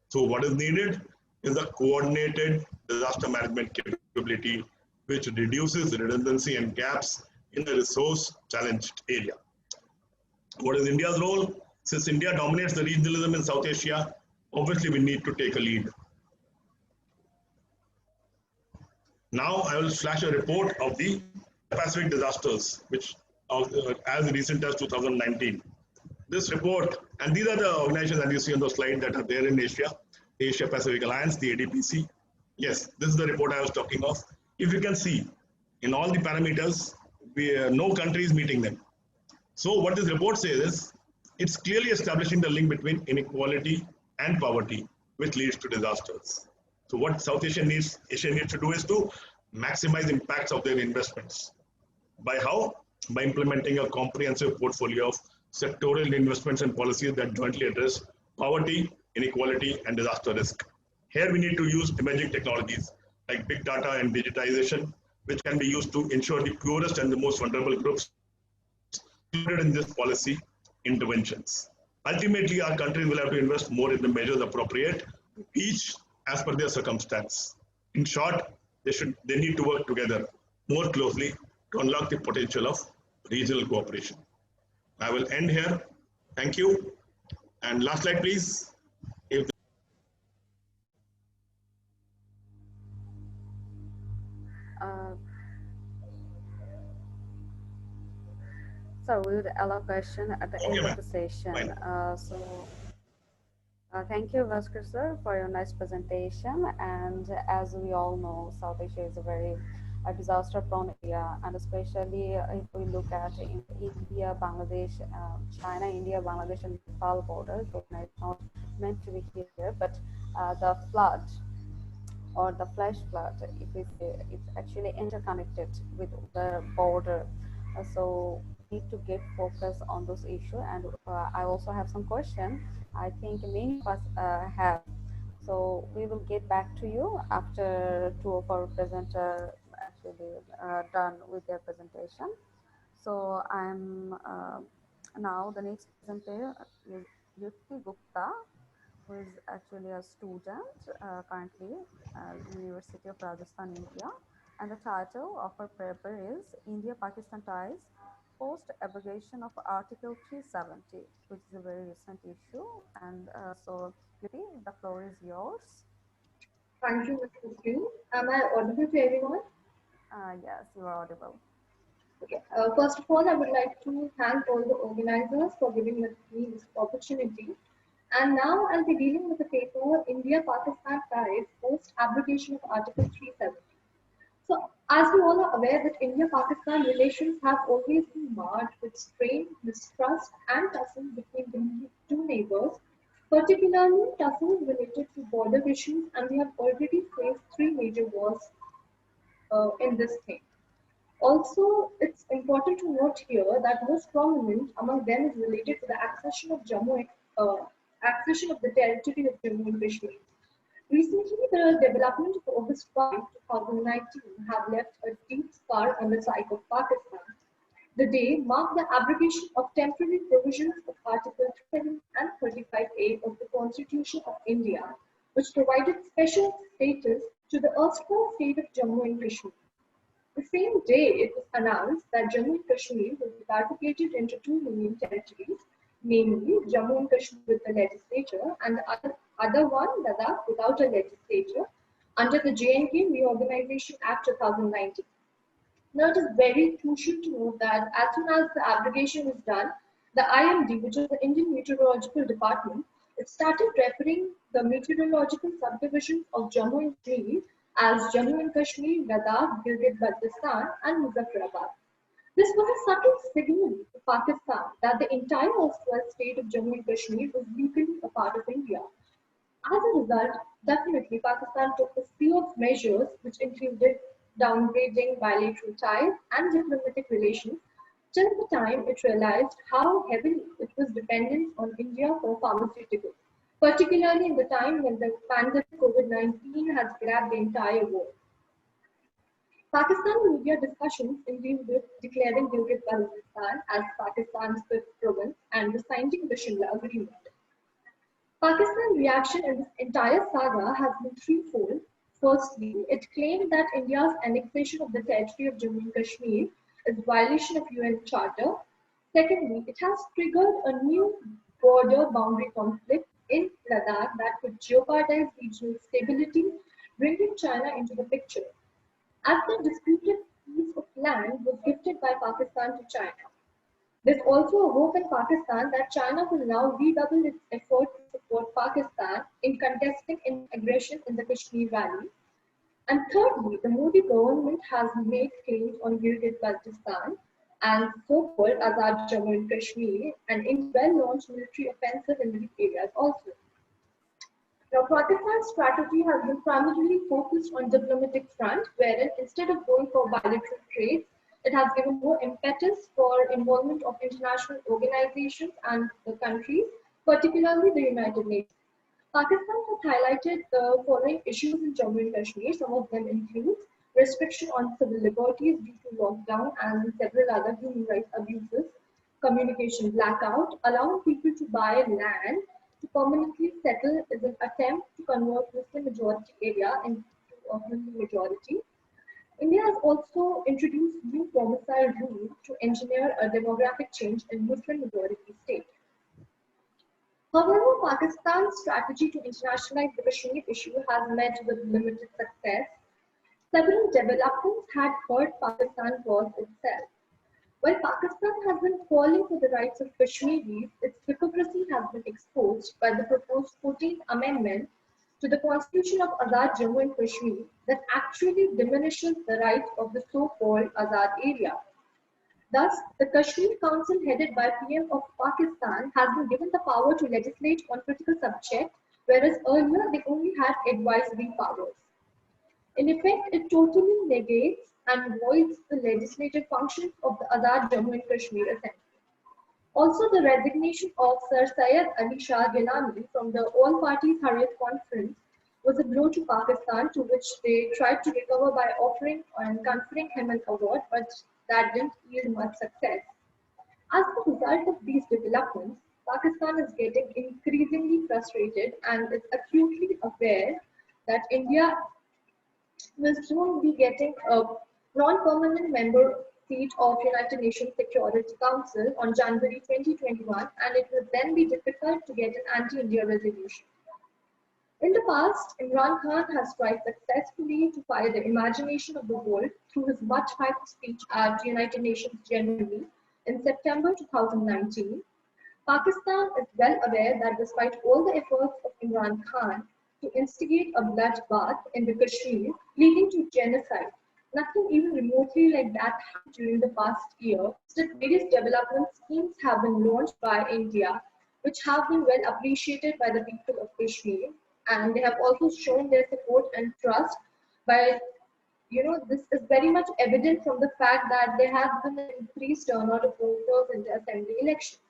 So what is needed is a coordinated disaster management capability, which reduces redundancy and gaps in a resource-challenged area. What is India's role? Since India dominates the regionalism in South Asia, obviously we need to take a lead. Now I will flash a report of the Pacific disasters, which are as recent as 2019. This report, and these are the organizations that you see on the slide that are there in Asia, the Asia Pacific Alliance, the ADPC. Yes, this is the report I was talking of. If you can see, in all the parameters, no country is meeting them. So what this report says is, it's clearly establishing the link between inequality and poverty, which leads to disasters. So what South Asia needs to do is to maximize impacts of their investments. By how? By implementing a comprehensive portfolio of sectoral investments and policies that jointly address poverty, inequality, and disaster risk. Here we need to use emerging technologies like big data and digitization, which can be used to ensure the poorest and the most vulnerable groups included in this policy interventions. Ultimately, our countries will have to invest more in the measures appropriate, each as per their circumstance. In short, they need to work together more closely to unlock the potential of regional cooperation. I will end here. Thank you. And last slide, please. So we would allow question at the end of the session. Thank you, Bhasker sir, for your nice presentation. And as we all know, South Asia is a very disaster-prone area, and especially if we look at India, Bangladesh, China, India, Bangladesh, and Nepal border. So it's not meant to be here, but the flood or the flash flood, if we say, it's actually interconnected with the border. So we need to get focus on those issues. And I also have some question. I think many of us have. So we will get back to you after two of our presenter actually done with their presentation. So I'm now the next presenter is Yukti Gupta, who is actually a student currently at University of Rajasthan, India. And the title of her paper is India-Pakistan Ties Post-Abrogation of Article 370, which is a very recent issue. And so, Yuti, the floor is yours. Thank you, Mr. Q. Am I audible to everyone? Yes, you are audible. Okay. First of all, I would like to thank all the organizers for giving me this opportunity. And now I'll be dealing with the paper India-Pakistan Ties Post-Abrogation of Article 370. So, as we all are aware that India-Pakistan relations have always been marred with strain, mistrust, and tussle between the two neighbors, particularly tussles related to border issues, and we have already faced three major wars in this thing. Also, it's important to note here that most prominent among them is related to the accession of accession of the territory of Jammu and Kashmir. Recently, the development of August 5, 2019 have left a deep scar on the psyche of Pakistan. The day marked the abrogation of temporary provisions of Article 37 and 35A of the Constitution of India, which provided special status to the erstwhile state of Jammu and Kashmir. The same day, it was announced that Jammu and Kashmir will be bifurcated into two union territories, namely Jammu and Kashmir with the legislature and the other one, Ladakh, without a legislature, under the J&K Reorganization Act 2019. Now, it is very crucial to note that as soon as the abrogation is done, the IMD, which is the Indian Meteorological Department, it started referring the meteorological subdivisions of Jammu and Kashmir as Jammu and Kashmir, Ladakh, Gilgit-Baltistan, and Muzaffarabad. This was a subtle signal to Pakistan that the entire erstwhile state of Jammu and Kashmir was legally a part of India. As a result, definitely Pakistan took a series of measures which included downgrading bilateral ties and diplomatic relations till the time it realized how heavily it was dependent on India for pharmaceuticals, particularly in the time when the pandemic COVID-19 has grabbed the entire world. Pakistan media discussions included declaring Gilgit-Baltistan as Pakistan's fifth province and signing the Shimla Agreement. Pakistan's reaction in this entire saga has been threefold. Firstly, it claimed that India's annexation of the territory of Jammu and Kashmir is a violation of UN Charter. Secondly, it has triggered a new border boundary conflict in Ladakh that could jeopardize regional stability, bringing China into the picture, as the disputed piece of land was gifted by Pakistan to China. There's also a hope in Pakistan that China will now redouble its effort to support Pakistan in contesting aggression in the Kashmir Valley. And thirdly, the Modi government has made claims on Gilgit-Baltistan and so-called Azad Jammu and Kashmir, and in well-launched military offensive in these areas also. Now, Pakistan's strategy has been primarily focused on diplomatic front, wherein instead of going for bilateral trade, it has given more impetus for involvement of international organizations and the countries, particularly the United Nations. Pakistan has highlighted the following issues in Jammu and Kashmir. Some of them include restriction on civil liberties due to lockdown and several other human rights abuses, communication blackout, allowing people to buy land to permanently settle is an attempt to convert Muslim majority area into a Hindu majority. India has also introduced new domicile rules to engineer a demographic change in Muslim majority state. However, Pakistan's strategy to internationalize the Kashmir issue has met with limited success. Several developments had hurt Pakistan cause itself. While Pakistan has been calling for the rights of Kashmiris, its hypocrisy has been exposed by the proposed 14th Amendment to the Constitution of Azad Jammu and Kashmir that actually diminishes the rights of the so-called Azad area. Thus, the Kashmir Council headed by PM of Pakistan has been given the power to legislate on critical subjects, whereas earlier they only had advisory powers. In effect, it totally negates and voids the legislative functions of the Azad Jammu and Kashmir Assembly. Also, the resignation of Sir Syed Ali Shah Gilani from the All Parties Hurriyat Conference was a blow to Pakistan, to which they tried to recover by offering and conferring him an award, but that didn't yield much success. As a result of these developments, Pakistan is getting increasingly frustrated and is acutely aware that India will soon be getting a non-permanent member seat of United Nations Security Council on January 2021, and it will then be difficult to get an anti-India resolution. In the past, Imran Khan has tried successfully to fire the imagination of the world through his much-hyped speech at United Nations Generally in September 2019. Pakistan is well aware that despite all the efforts of Imran Khan to instigate a bloodbath in the Kashmir, leading to genocide, nothing even remotely like that happened during the past year. Still, various development schemes have been launched by India, which have been well appreciated by the people of Kashmir, and they have also shown their support and trust by, this is very much evident from the fact that there has been an increased turnout of voters in the assembly elections.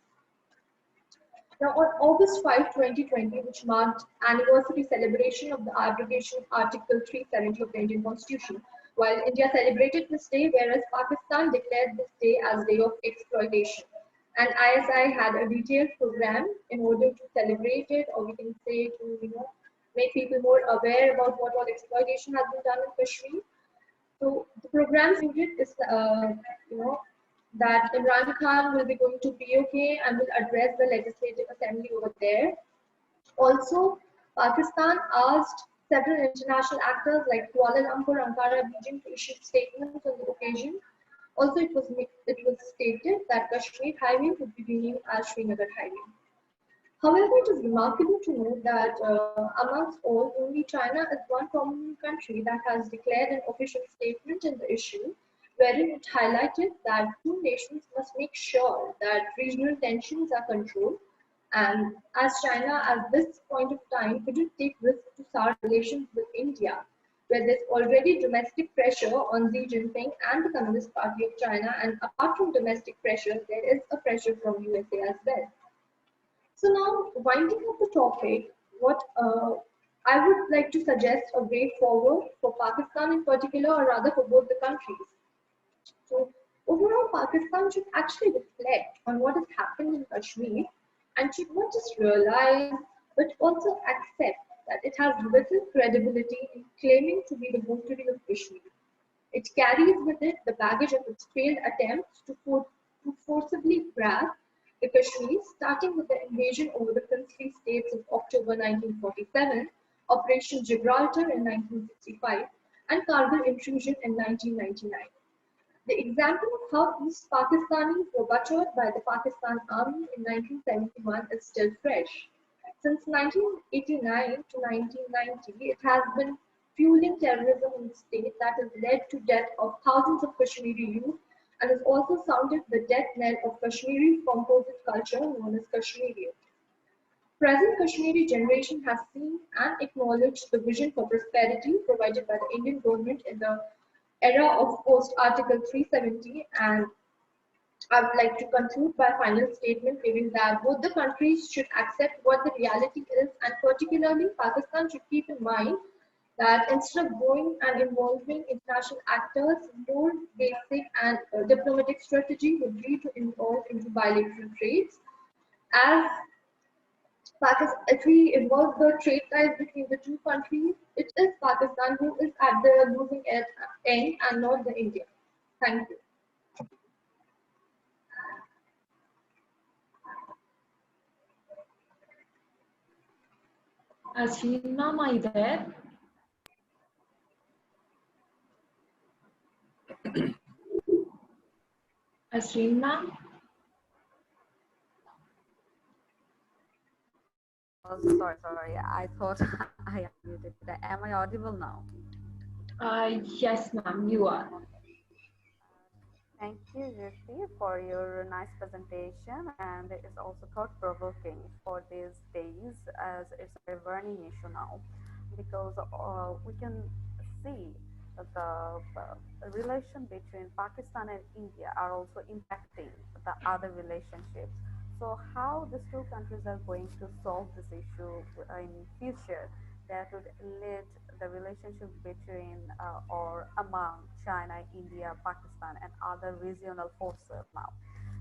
Now, on August 5, 2020, which marked anniversary celebration of the abrogation of Article 370 of the Indian Constitution, while India celebrated this day, whereas Pakistan declared this day as Day of Exploitation. And ISI had a detailed program in order to celebrate it, or we can say to, make people more aware about what all exploitation has been done in Kashmir. So the programs included is, that Imran Khan will be going to POK and will address the legislative assembly over there. Also, Pakistan asked several international actors like Kuala Lumpur, Ankara, Beijing to issue statements on the occasion. Also, it was stated that Kashmir Highway would be renamed as Srinagar Highway. However, it is remarkable to note that amongst all, only China is one prominent country that has declared an official statement in the issue, wherein it highlighted that two nations must make sure that regional tensions are controlled, and as China at this point of time couldn't take risks to sour relations with India, where there's already domestic pressure on Xi Jinping and the Communist Party of China, and apart from domestic pressure, there is a pressure from USA as well. So now, winding up the topic, what I would like to suggest a way forward for Pakistan in particular, or rather for both the countries. So overall, Pakistan should actually reflect on what has happened in Kashmir and should not just realize, but also accept that it has little credibility in claiming to be the votary of Kashmir. It carries with it the baggage of its failed attempts to forcibly grab the Kashmir, starting with the invasion over the princely states of October 1947, Operation Gibraltar in 1965, and Kargil intrusion in 1999. The example of how East Pakistanis were butchered by the Pakistan Army in 1971 is still fresh. Since 1989 to 1990, it has been fueling terrorism in the state that has led to death of thousands of Kashmiri youth and has also sounded the death knell of Kashmiri composite culture known as Kashmiriyat. Present Kashmiri generation has seen and acknowledged the vision for prosperity provided by the Indian government in the era of post-Article 370, and I would like to conclude by a final statement stating that both the countries should accept what the reality is, and particularly Pakistan should keep in mind that instead of going and involving international actors, more basic and diplomatic strategy would be to involve into bilateral trades. As Pakistan, if we involve the trade ties between the two countries, it is Pakistan who is at the losing end and not the India. Thank you. Azrin ma'am, are you there? Azrin ma'am? Oh, sorry. I thought I unmuted. Am I audible now? Yes, ma'am, you are. Thank you, Yukti, for your nice presentation, and it is also thought-provoking for these days, as it's a burning issue now, because we can see the relation between Pakistan and India are also impacting the other relationships. So how these two countries are going to solve this issue in future that would lead the relationship between or among China, India, Pakistan, and other regional forces now,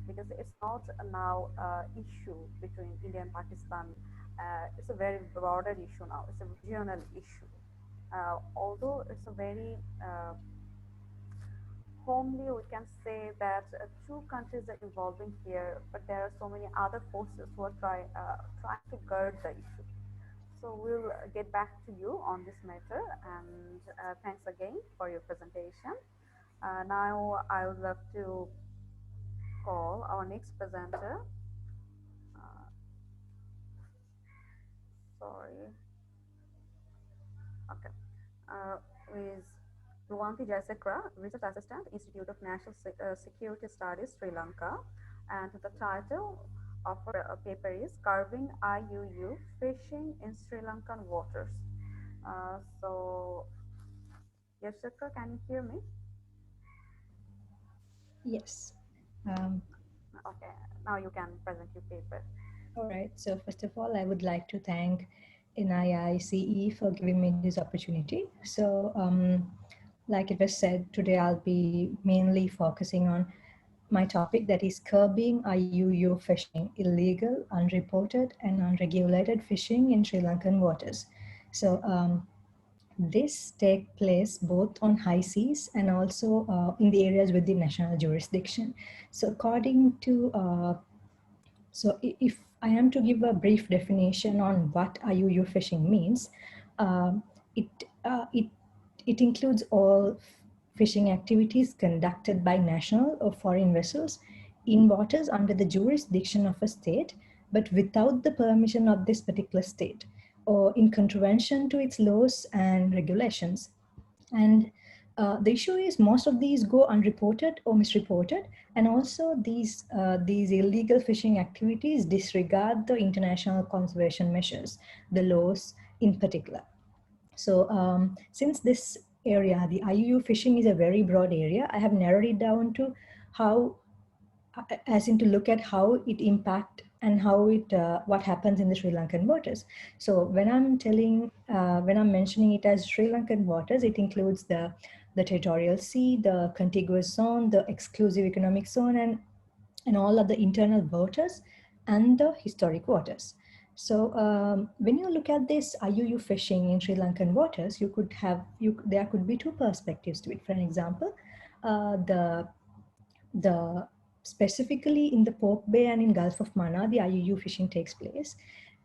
because it's not now issue between India and Pakistan. It's a very broader issue now. It's a regional issue. Although it's a very homely, we can say that two countries are involving here, but there are so many other forces who are trying to guard the issue. So we'll get back to you on this matter, and thanks again for your presentation. Now I would love to call our next presenter. Uh, sorry. Okay. Is Ruwanthi Jayasekara, Research Assistant, Institute of National Security Studies, Sri Lanka. And the title of her paper is Carving IUU Fishing in Sri Lankan Waters. So, Jayasekara, can you hear me? Yes. Okay, now you can present your paper. All right. So first of all, I would like to thank NIICE for giving me this opportunity. So like it was said, today I'll be mainly focusing on my topic, that is curbing IUU fishing, illegal, unreported and unregulated fishing in Sri Lankan waters. So this take place both on high seas and also in the areas within national jurisdiction. So according to so if I am to give a brief definition on what IUU fishing means, it includes all fishing activities conducted by national or foreign vessels in waters under the jurisdiction of a state, but without the permission of this particular state, or in contravention to its laws and regulations. And the issue is most of these go unreported or misreported, and also these illegal fishing activities disregard the international conservation measures, the laws in particular. So since this area, the IUU fishing is a very broad area, I have narrowed it down to how, as in to look at how it impact and how it what happens in the Sri Lankan waters. So when I'm mentioning it as Sri Lankan waters, it includes the territorial sea, the contiguous zone, the exclusive economic zone, and all of the internal waters and the historic waters. So when you look at this IUU fishing in Sri Lankan waters, there could be two perspectives to it. For an example, the specifically in the Pork Bay and in Gulf of Mannar, the IUU fishing takes place.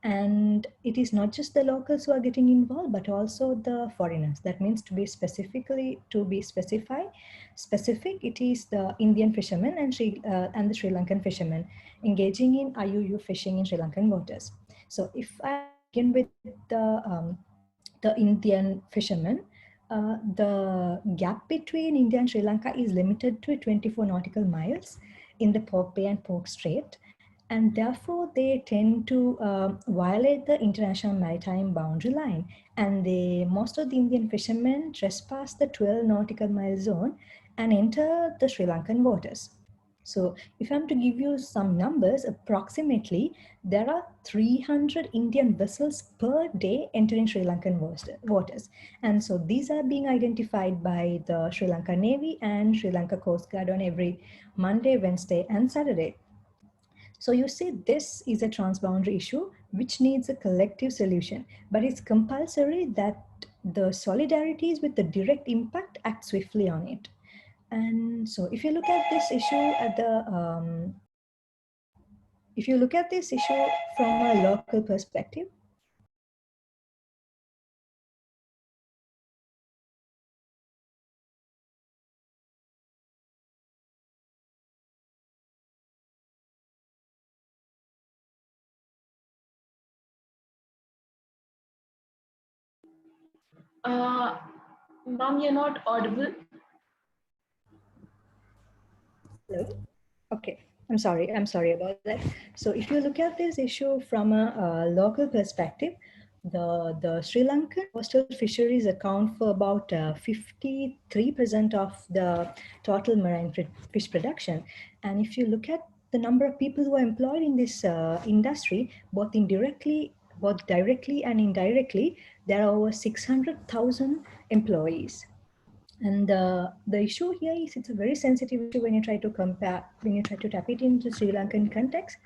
And it is not just the locals who are getting involved, but also the foreigners. That means to be specific, it is the Indian fishermen and the Sri Lankan fishermen engaging in IUU fishing in Sri Lankan waters. So if I begin with the Indian fishermen, the gap between India and Sri Lanka is limited to 24 nautical miles in the Pork Bay and Pork Strait, and therefore they tend to violate the international maritime boundary line, and most of the Indian fishermen trespass the 12 nautical mile zone and enter the Sri Lankan waters. So if I'm to give you some numbers, approximately there are 300 Indian vessels per day entering Sri Lankan waters. And so these are being identified by the Sri Lanka Navy and Sri Lanka Coast Guard on every Monday, Wednesday, and Saturday. So you see, this is a transboundary issue which needs a collective solution, but it's compulsory that the solidarities with the direct impact act swiftly on it. And so if you look at this issue from a local perspective, Ma'am, you're not audible. hello? Okay, I'm sorry about that. So if you look at this issue from a local perspective, the Sri Lankan coastal fisheries account for about 53% of the total marine fish production. And if you look at the number of people who are employed in this industry, both directly and indirectly, there are over 600,000 employees. And the issue here is it's a very sensitive issue when you try to tap it into Sri Lankan context,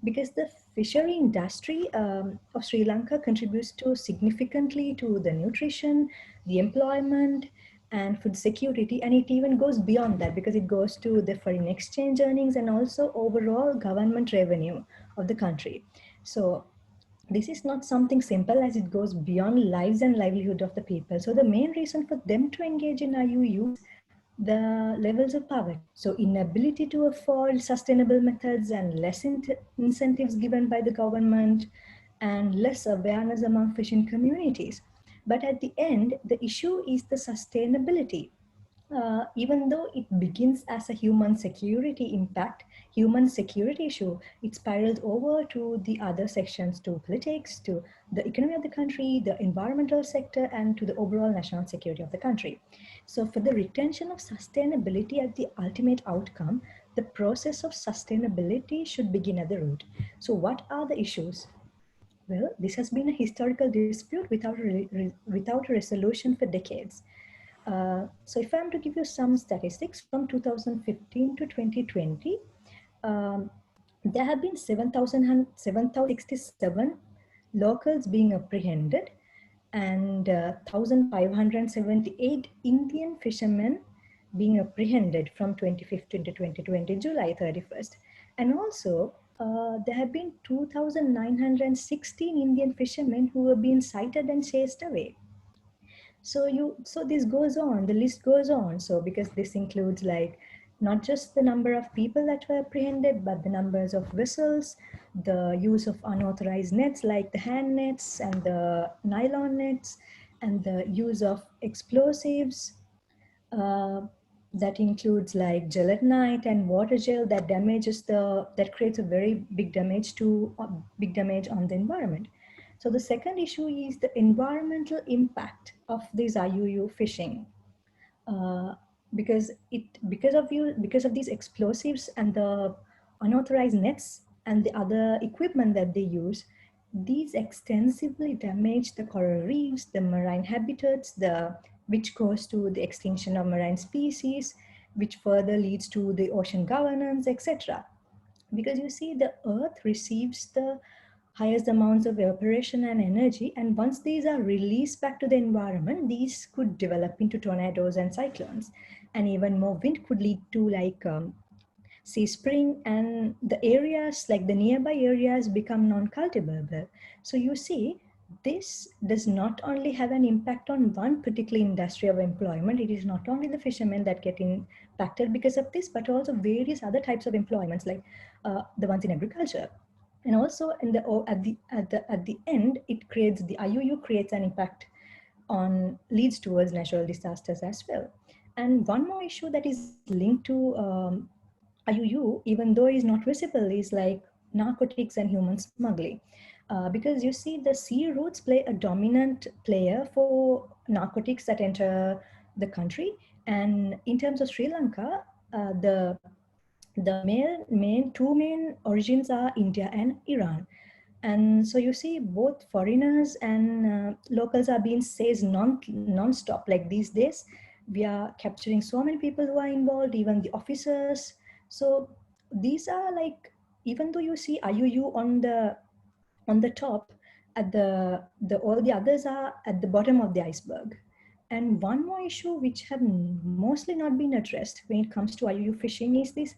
because the fishery industry of Sri Lanka contributes to significantly to the nutrition, the employment, and food security, and it even goes beyond that because it goes to the foreign exchange earnings and also overall government revenue of the country. So this is not something simple, as it goes beyond lives and livelihood of the people. So the main reason for them to engage in IUU is the levels of poverty. So inability to afford sustainable methods and less incentives given by the government and less awareness among fishing communities. But at the end, the issue is the sustainability. Even though it begins as a human security issue, it spirals over to the other sections, to politics, to the economy of the country, the environmental sector, and to the overall national security of the country. So for the retention of sustainability as the ultimate outcome, the process of sustainability should begin at the root. So what are the issues? Well, this has been a historical dispute without a resolution for decades. So if I'm to give you some statistics from 2015 to 2020, there have been 7,067 locals being apprehended and 1,578 Indian fishermen being apprehended from 2015 to 2020, July 31st. And also, there have been 2,916 Indian fishermen who have been cited and chased away. So this goes on, the list goes on. So because this includes like not just the number of people that were apprehended, but the numbers of vessels, the use of unauthorized nets like the hand nets and the nylon nets, and the use of explosives. That includes like gelatinite and water gel that creates a very big damage on the environment. So the second issue is the environmental impact of this IUU fishing. Because of these explosives and the unauthorized nets and the other equipment that they use, these extensively damage the coral reefs, the marine habitats, which goes to the extinction of marine species, which further leads to the ocean governance, etc. Because you see, the earth receives the highest amounts of evaporation and energy, and once these are released back to the environment, these could develop into tornadoes and cyclones, and even more wind could lead to like sea spring, and the areas like the nearby areas become non-cultivable. So you see, this does not only have an impact on one particular industry of employment. It is not only the fishermen that get impacted because of this, but also various other types of employments, like the ones in agriculture. And also at the end, the IUU creates an impact leads towards natural disasters as well. And one more issue that is linked to IUU, even though is not visible, is like narcotics and human smuggling. Because you see, the sea routes play a dominant player for narcotics that enter the country. And in terms of Sri Lanka, the two main origins are India and Iran. And so you see, both foreigners and locals are being seized non-stop. Like these days, we are capturing so many people who are involved, even the officers. So these are like, even though you see IUU on the top, at all the others are at the bottom of the iceberg. And one more issue which have mostly not been addressed when it comes to IUU fishing is these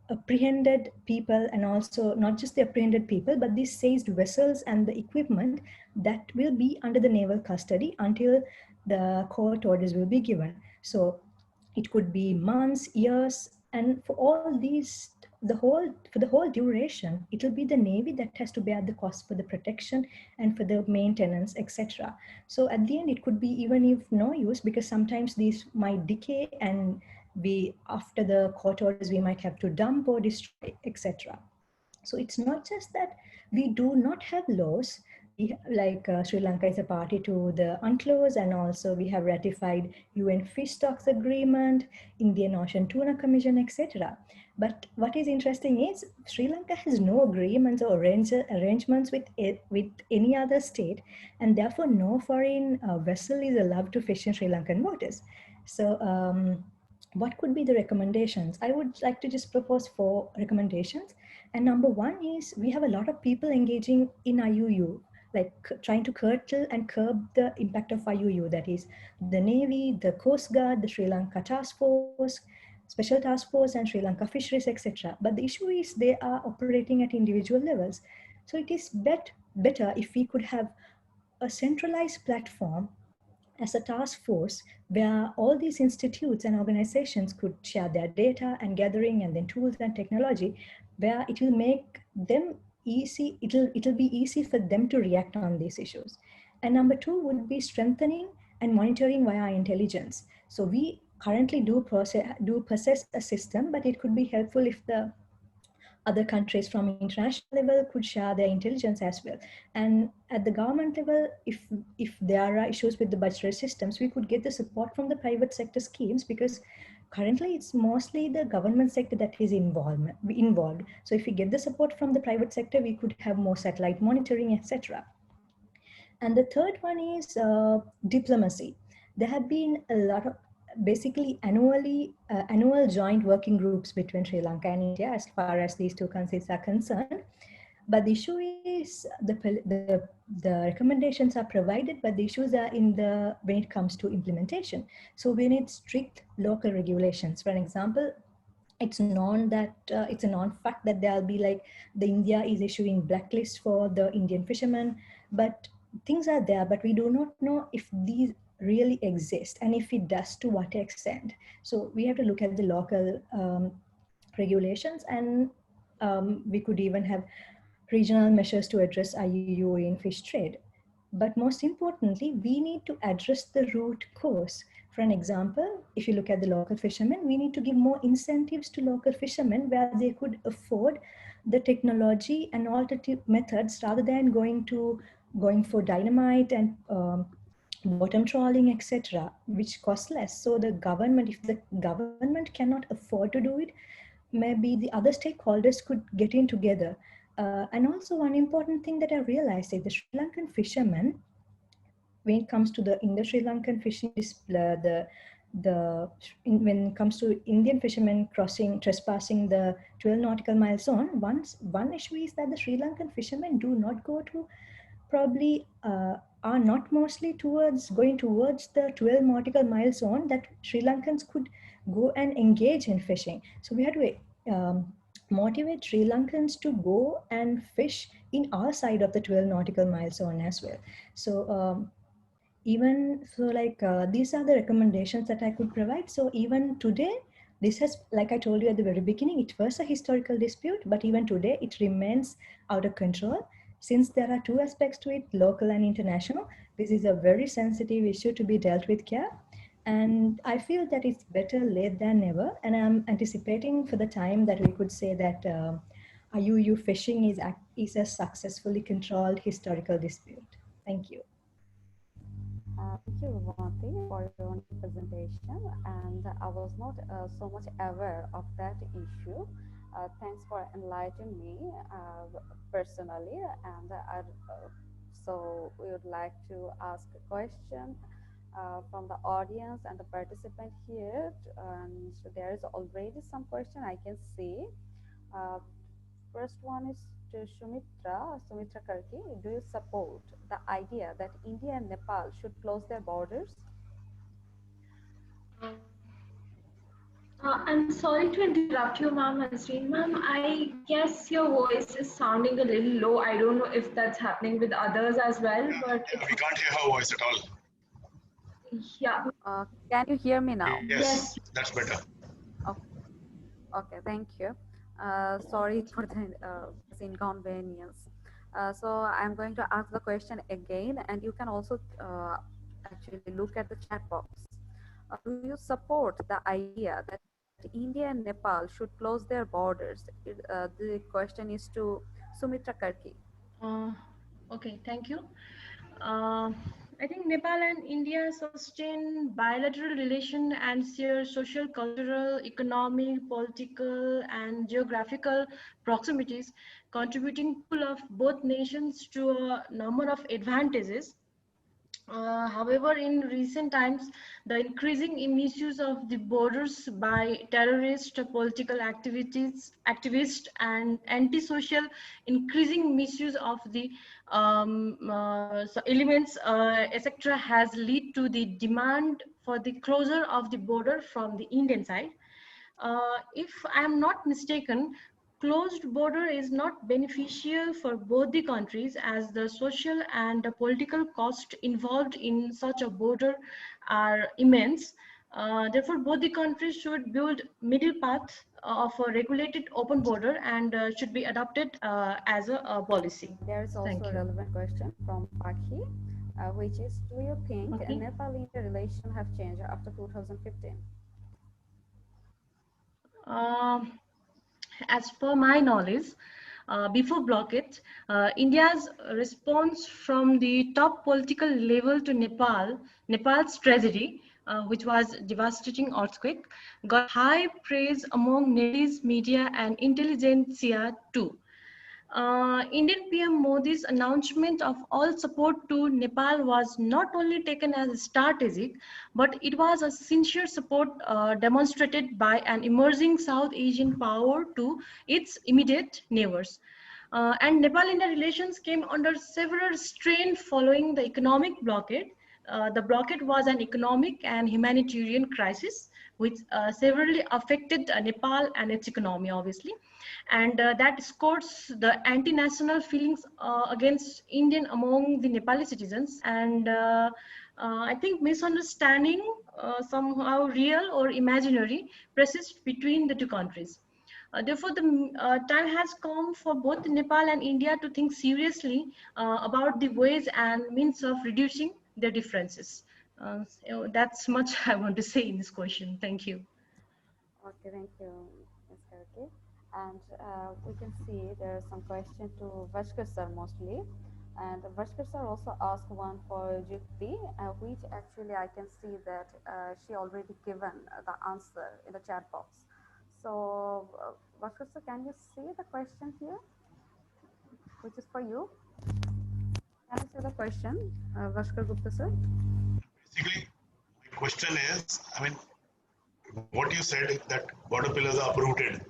apprehended people, and also not just the apprehended people, but these seized vessels and the equipment that will be under the naval custody until the court orders will be given. So it could be months, years, and for all these, for the whole duration, it will be the Navy that has to bear the cost for the protection and for the maintenance, etc. So at the end, it could be even if no use, because sometimes these might decay, and after the court orders, we might have to dump or destroy, etc. So it's not just that we do not have laws, we like Sri Lanka is a party to the UNCLOS, and also we have ratified UN Fish Stocks Agreement, Indian Ocean Tuna Commission, etc. But what is interesting is Sri Lanka has no agreements or arrangements with any other state, and therefore no foreign vessel is allowed to fish in Sri Lankan waters. So what could be the recommendations? I would like to just propose 4 recommendations. And number 1 is we have a lot of people engaging in IUU, like trying to curtail and curb the impact of IUU, that is the Navy, the Coast Guard, the Sri Lanka Task Force, Special Task Force, and Sri Lanka Fisheries, etc. But the issue is they are operating at individual levels. So it is better if we could have a centralized platform as a task force where all these institutes and organizations could share their data and gathering and then tools and technology, where it will make them easy, it'll be easy for them to react on these issues. And number 2 would be strengthening and monitoring via intelligence. So we currently do possess a system, but it could be helpful if the other countries from international level could share their intelligence as well. And at the government level, if there are issues with the budgetary systems, we could get the support from the private sector schemes, because currently it's mostly the government sector that is involved. So if we get the support from the private sector, we could have more satellite monitoring, etc. And the third one is diplomacy. There have been a lot of basically annual joint working groups between Sri Lanka and India as far as these 2 countries are concerned. But the issue is the recommendations are provided, but the issues are when it comes to implementation. So we need strict local regulations. For example, it's known that it's a known fact that there'll be like the India is issuing blacklist for the Indian fishermen, but things are there, but we do not know if these really exist, and if it does, to what extent. So we have to look at the local regulations, and we could even have regional measures to address IUU in fish trade. But most importantly, we need to address the root cause. For an example, if you look at the local fishermen, we need to give more incentives to local fishermen where they could afford the technology and alternative methods rather than going for dynamite and bottom trawling, etc., which cost less. So the government, if the government cannot afford to do it, maybe the other stakeholders could get in together. And also one important thing that I realized is the Sri Lankan fishermen, when it comes to the Indo-Sri Lankan fishing, when it comes to Indian fishermen trespassing the 12 nautical mile zone, one issue is that the Sri Lankan fishermen do not go to, probably are not mostly going towards the 12 nautical mile zone that Sri Lankans could go and engage in fishing. So we had to motivate Sri Lankans to go and fish in our side of the 12 nautical mile zone as well. So these are the recommendations that I could provide. So even today, this has, like I told you at the very beginning, it was a historical dispute, but even today it remains out of control. Since there are 2 aspects to it, local and international, this is a very sensitive issue to be dealt with care. And I feel that it's better late than never. And I'm anticipating for the time that we could say that IUU fishing is a successfully controlled historical dispute. Thank you. Thank you, Ruwanthi, for your wonderful presentation. And I was not so much aware of that issue. Thanks for enlightening me personally. And so we would like to ask a question from the audience and the participant here. And so there is already some question I can see. First one is to Sumitra Karki. Do you support the idea that India and Nepal should close their borders? I'm sorry to interrupt you, ma'am. Azrin, ma'am, I guess your voice is sounding a little low. I don't know if that's happening with others as well, but we can't hear her voice at all. Yeah. Can you hear me now? Yes, that's better. Okay, thank you. Sorry for this inconvenience. So I'm going to ask the question again, and you can also actually look at the chat box. Do you support the idea that India and Nepal should close their borders? The question is to Sumitra Karki. Okay, thank you. Uh, I think Nepal and India sustain bilateral relation and share social, cultural, economic, political, and geographical proximities, contributing to of both nations to a number of advantages. However, in recent times, the increasing misuse of the borders by terrorist, political activists, and antisocial, increasing misuse of the elements, etc., has led to the demand for the closure of the border from the Indian side. If I am not mistaken, closed border is not beneficial for both the countries, as the social and the political cost involved in such a border are immense. Therefore, both the countries should build middle path of a regulated open border and should be adopted as a policy. There is also Thank a you. relevant question from Pakhi, which is, do you think Okay. Nepal-India relation have changed after 2015? Um, as per my knowledge, before blockage, India's response from the top political level to Nepal's tragedy, which was devastating earthquake, got high praise among Nepalese media and intelligentsia too. Indian PM Modi's announcement of all support to Nepal was not only taken as strategic, but it was a sincere support demonstrated by an emerging South Asian power to its immediate neighbors. And Nepal-India relations came under several strain following the economic blockade. The blockade was an economic and humanitarian crisis, which severely affected Nepal and its economy, obviously. And that scores the anti-national feelings against Indian among the Nepali citizens. And I think misunderstanding, somehow real or imaginary, persists between the two countries. Therefore, the time has come for both Nepal and India to think seriously about the ways and means of reducing their differences. So that's much I want to say in this question. Thank you. Okay, thank you, Ms. Karki. And we can see there are some questions to Bhasker sir mostly. And Bhasker sir also asked one for Yukti, which actually I can see that she already given the answer in the chat box. So, Bhasker sir, can you see the question here, which is for you? Can you see the question, Bhasker Gupta sir? Basically, my question is, I mean, what you said is that border pillars are uprooted,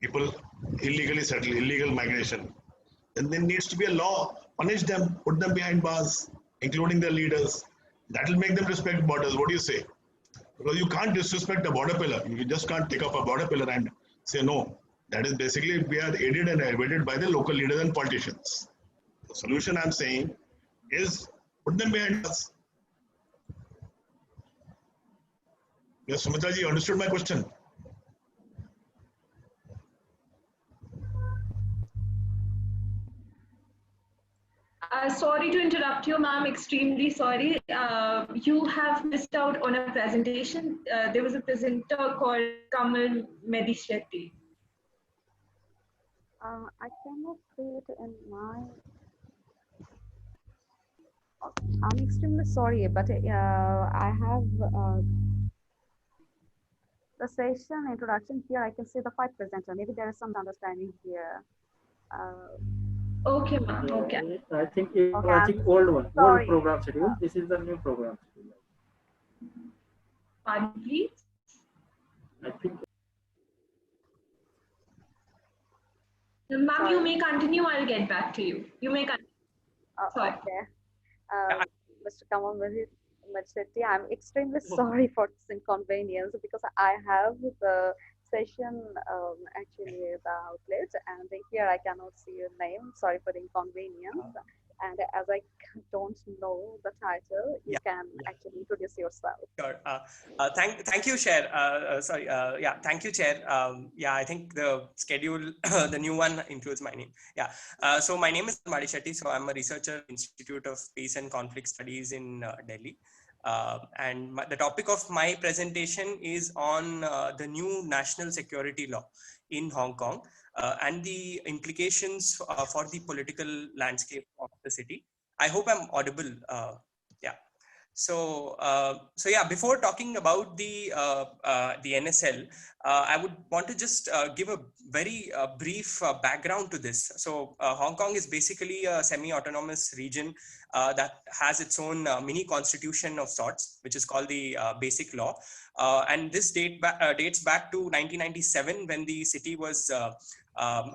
people illegally settle, illegal migration, then there needs to be a law, punish them, put them behind bars, including their leaders. That will make them respect borders. What do you say? Because you can't disrespect a border pillar. You just can't take up a border pillar and say no. That is basically we are aided and abetted by the local leaders and politicians. The solution I'm saying is put them behind us. Yes, Sumitra ji, you understood my question? Sorry to interrupt you, ma'am. Extremely sorry. You have missed out on a presentation. There was a presenter called Kamal Madishetty. I cannot see it in my. I'm extremely sorry, but I have the session introduction here. I can see the 5 presenter. Maybe there is some understanding here. Okay, ma'am. Okay. I think it's Okay, watching old one, old program schedule. This is the new program schedule. Pardon, please. I think. Ma'am, you may continue. I'll get back to you. You may continue. Sorry. Okay. Mr. Kamal Madishetty, I'm extremely sorry for this inconvenience because I have the session actually the outlet and here I cannot see your name. Sorry for the inconvenience. And as I don't know the title, you can actually introduce yourself. Sure. Thank you, Chair. Thank you, Chair. I think the schedule, the new one includes my name. So my name is Madishetty. So I'm a researcher at Institute of Peace and Conflict Studies in Delhi. And the topic of my presentation is on the new national security law in Hong Kong. and the implications for the political landscape of the city. I hope I'm audible. Yeah. So, so yeah, before talking about the NSL, I would want to just give a very brief background to this. So, Hong Kong is basically a semi-autonomous region that has its own mini constitution of sorts, which is called the Basic Law. And this dates back to 1997, when the city was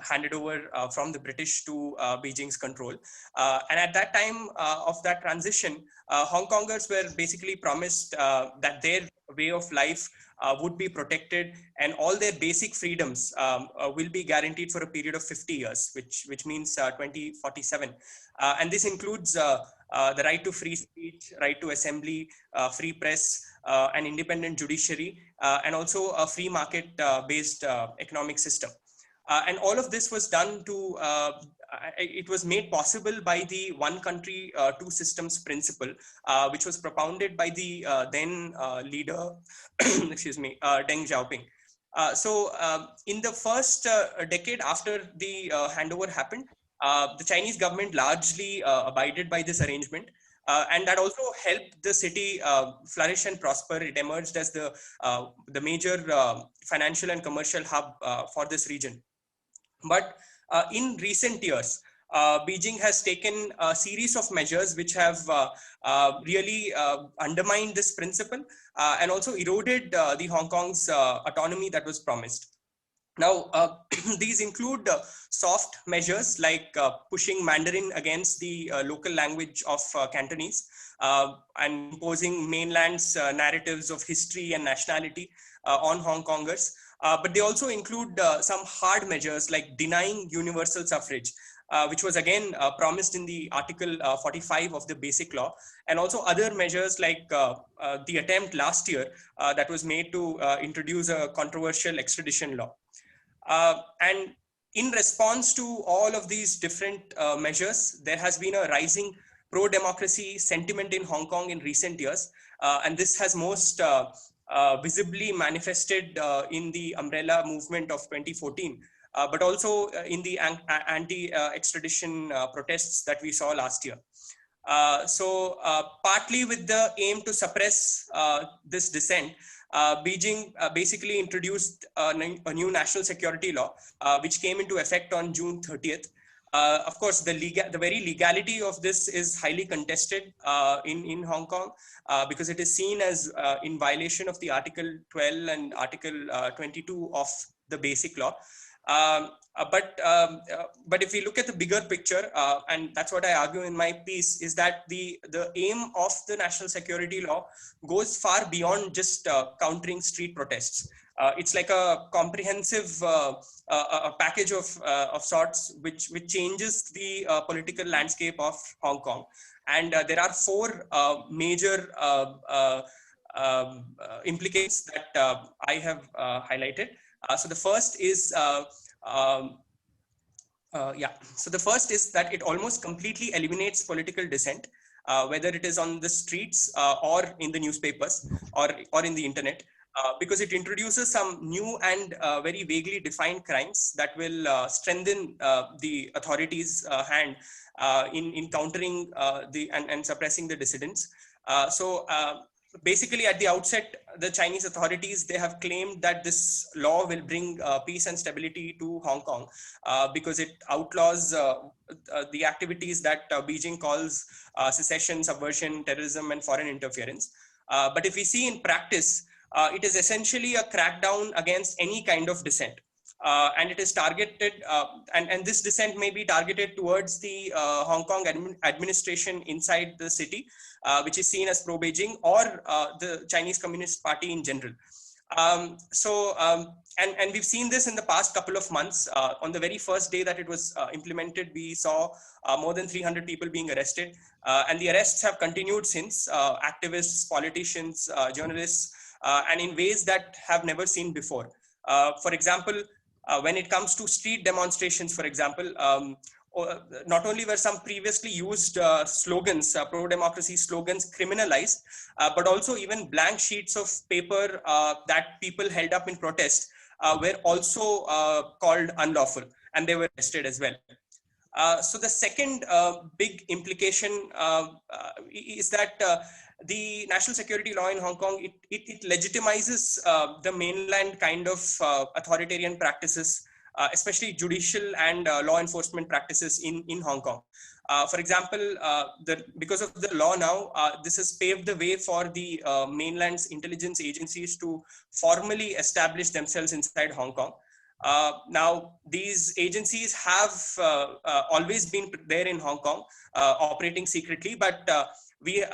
handed over from the British to Beijing's control. And at that time of that transition, Hong Kongers were basically promised that their way of life would be protected, and all their basic freedoms will be guaranteed for a period of 50 years, which means 2047. And this includes the right to free speech, right to assembly, free press, an independent judiciary, and also a free market-based economic system. And all of this was done to, it was made possible by the one country, two systems principle, which was propounded by the then leader, excuse me, Deng Xiaoping. So in the first decade after the handover happened, the Chinese government largely abided by this arrangement. And that also helped the city flourish and prosper. It emerged as the major financial and commercial hub for this region. But in recent years, Beijing has taken a series of measures which have really undermined this principle and also eroded the Hong Kong's autonomy that was promised. Now, these include soft measures like pushing Mandarin against the local language of Cantonese and imposing mainland's narratives of history and nationality on Hong Kongers. But they also include some hard measures like denying universal suffrage, which was again promised in the Article 45 of the Basic Law, and also other measures like the attempt last year that was made to introduce a controversial extradition law. And in response to all of these different measures, there has been a rising pro-democracy sentiment in Hong Kong in recent years, and this has most visibly manifested in the umbrella movement of 2014, but also in the anti-extradition protests that we saw last year. So partly with the aim to suppress this dissent, Beijing basically introduced a new national security law, which came into effect on June 30th. Of course, the very legality of this is highly contested in Hong Kong because it is seen as in violation of the Article 12 and Article 22 of the Basic Law. But if we look at the bigger picture, and that's what I argue in my piece, is that the aim of the national security law goes far beyond just countering street protests. It's like a comprehensive a package of sorts which changes the political landscape of Hong Kong. And there are four major implications that I have highlighted. So the first is so the first is that it almost completely eliminates political dissent, whether it is on the streets or in the newspapers or in the internet, because it introduces some new and very vaguely defined crimes that will strengthen the authorities' hand in countering and suppressing the dissidents. Basically, at the outset, the Chinese authorities, they have claimed that this law will bring peace and stability to Hong Kong because it outlaws the activities that Beijing calls secession, subversion, terrorism, and foreign interference. But if we see in practice, it is essentially a crackdown against any kind of dissent. And it is targeted, and this dissent may be targeted towards the Hong Kong administration inside the city, which is seen as pro-Beijing, or the Chinese Communist Party in general. And we've seen this in the past couple of months. On the very first day that it was implemented, we saw more than 300 people being arrested. And the arrests have continued since, activists, politicians, journalists, and in ways that have never seen before. For example, when it comes to street demonstrations, for example, not only were some previously used slogans, pro-democracy slogans criminalized, but also even blank sheets of paper that people held up in protest were also called unlawful, and they were arrested as well. So the second big implication is that the national security law in Hong Kong, it legitimizes the mainland kind of authoritarian practices, especially judicial and law enforcement practices in Hong Kong. For example, because of the law now, this has paved the way for the mainland's intelligence agencies to formally establish themselves inside Hong Kong. Now, these agencies have always been there in Hong Kong, operating secretly, but we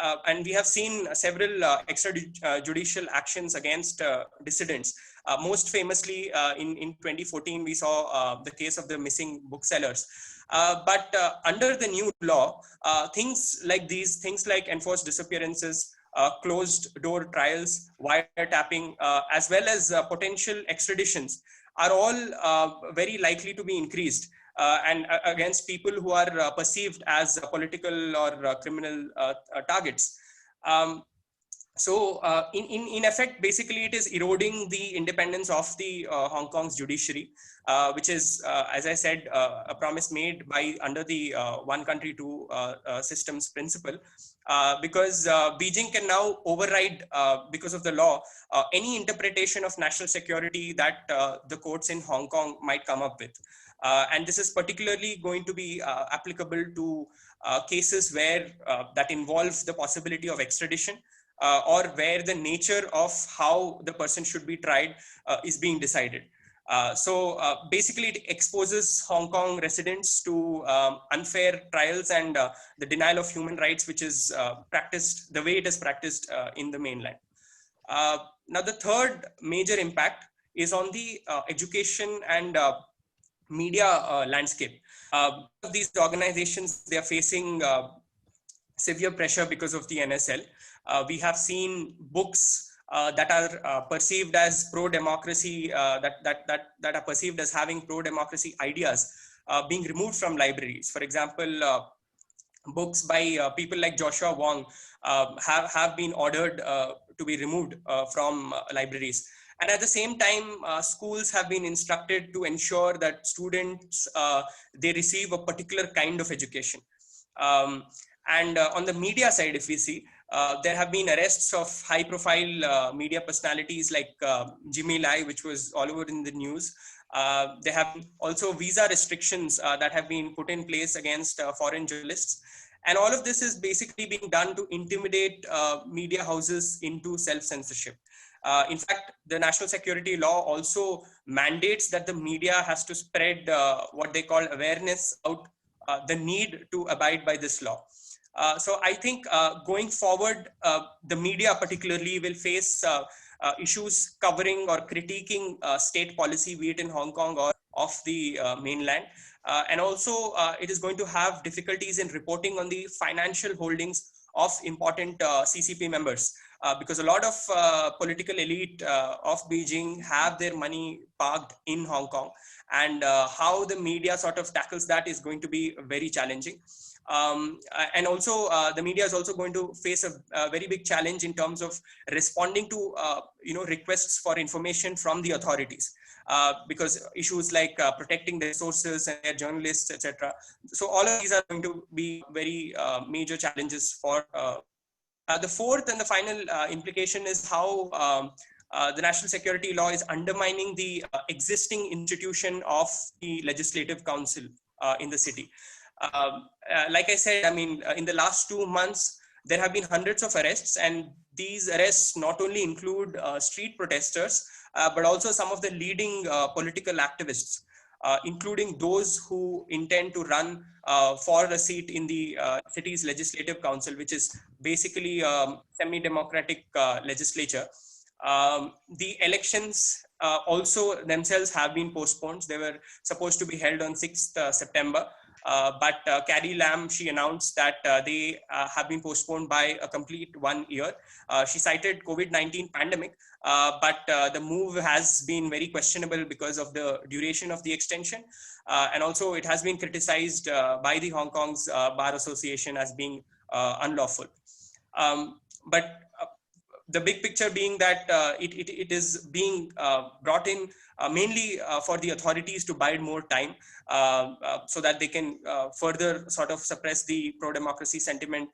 have seen several extrajudicial actions against dissidents. Most famously, in 2014, we saw the case of the missing booksellers. But under the new law, things like enforced disappearances, closed door trials, wiretapping, as well as potential extraditions are all very likely to be increased, and against people who are perceived as political or criminal targets. So in effect, basically, it is eroding the independence of the Hong Kong's judiciary, which is, as I said, a promise made under the one country, two systems principle, because Beijing can now override, because of the law, any interpretation of national security that the courts in Hong Kong might come up with. And this is particularly going to be applicable to cases where that involve the possibility of extradition, or where the nature of how the person should be tried is being decided. So basically, it exposes Hong Kong residents to unfair trials and the denial of human rights, which is practiced the way it is practiced in the mainland. Now, the third major impact is on the education and media landscape. These organizations, they are facing severe pressure because of the NSL. We have seen books that are perceived as pro-democracy, that are perceived as having pro-democracy ideas being removed from libraries. For example, books by people like Joshua Wong have been ordered to be removed from libraries. And at the same time, schools have been instructed to ensure that students, they receive a particular kind of education. And on the media side, if we see, there have been arrests of high-profile media personalities like Jimmy Lai, which was all over in the news. There have also visa restrictions that have been put in place against foreign journalists. And all of this is basically being done to intimidate media houses into self-censorship. In fact, the national security law also mandates that the media has to spread what they call awareness about the need to abide by this law. So I think going forward, the media particularly will face issues covering or critiquing state policy, be it in Hong Kong or of the mainland. And also it is going to have difficulties in reporting on the financial holdings of important CCP members, because a lot of political elite of Beijing have their money parked in Hong Kong, and how the media sort of tackles that is going to be very challenging. And also the media is also going to face a very big challenge in terms of responding to requests for information from the authorities, because issues like protecting their sources and their journalists, etc. So all of these are going to be very major challenges for the fourth and the final implication is how the national security law is undermining the existing institution of the Legislative Council in the city. Like I said, I mean, in the last 2 months, there have been hundreds of arrests, and these arrests not only include street protesters, but also some of the leading political activists, including those who intend to run for a seat in the city's Legislative Council, which is basically semi-democratic legislature. The elections also themselves have been postponed. They were supposed to be held on 6th September. But Carrie Lam, she announced that they have been postponed by a complete 1 year. She cited COVID-19 pandemic, but the move has been very questionable because of the duration of the extension. And also it has been criticized by the Hong Kong's Bar Association as being unlawful. But the big picture being that it is being brought in mainly for the authorities to bide more time so that they can further sort of suppress the pro-democracy sentiment,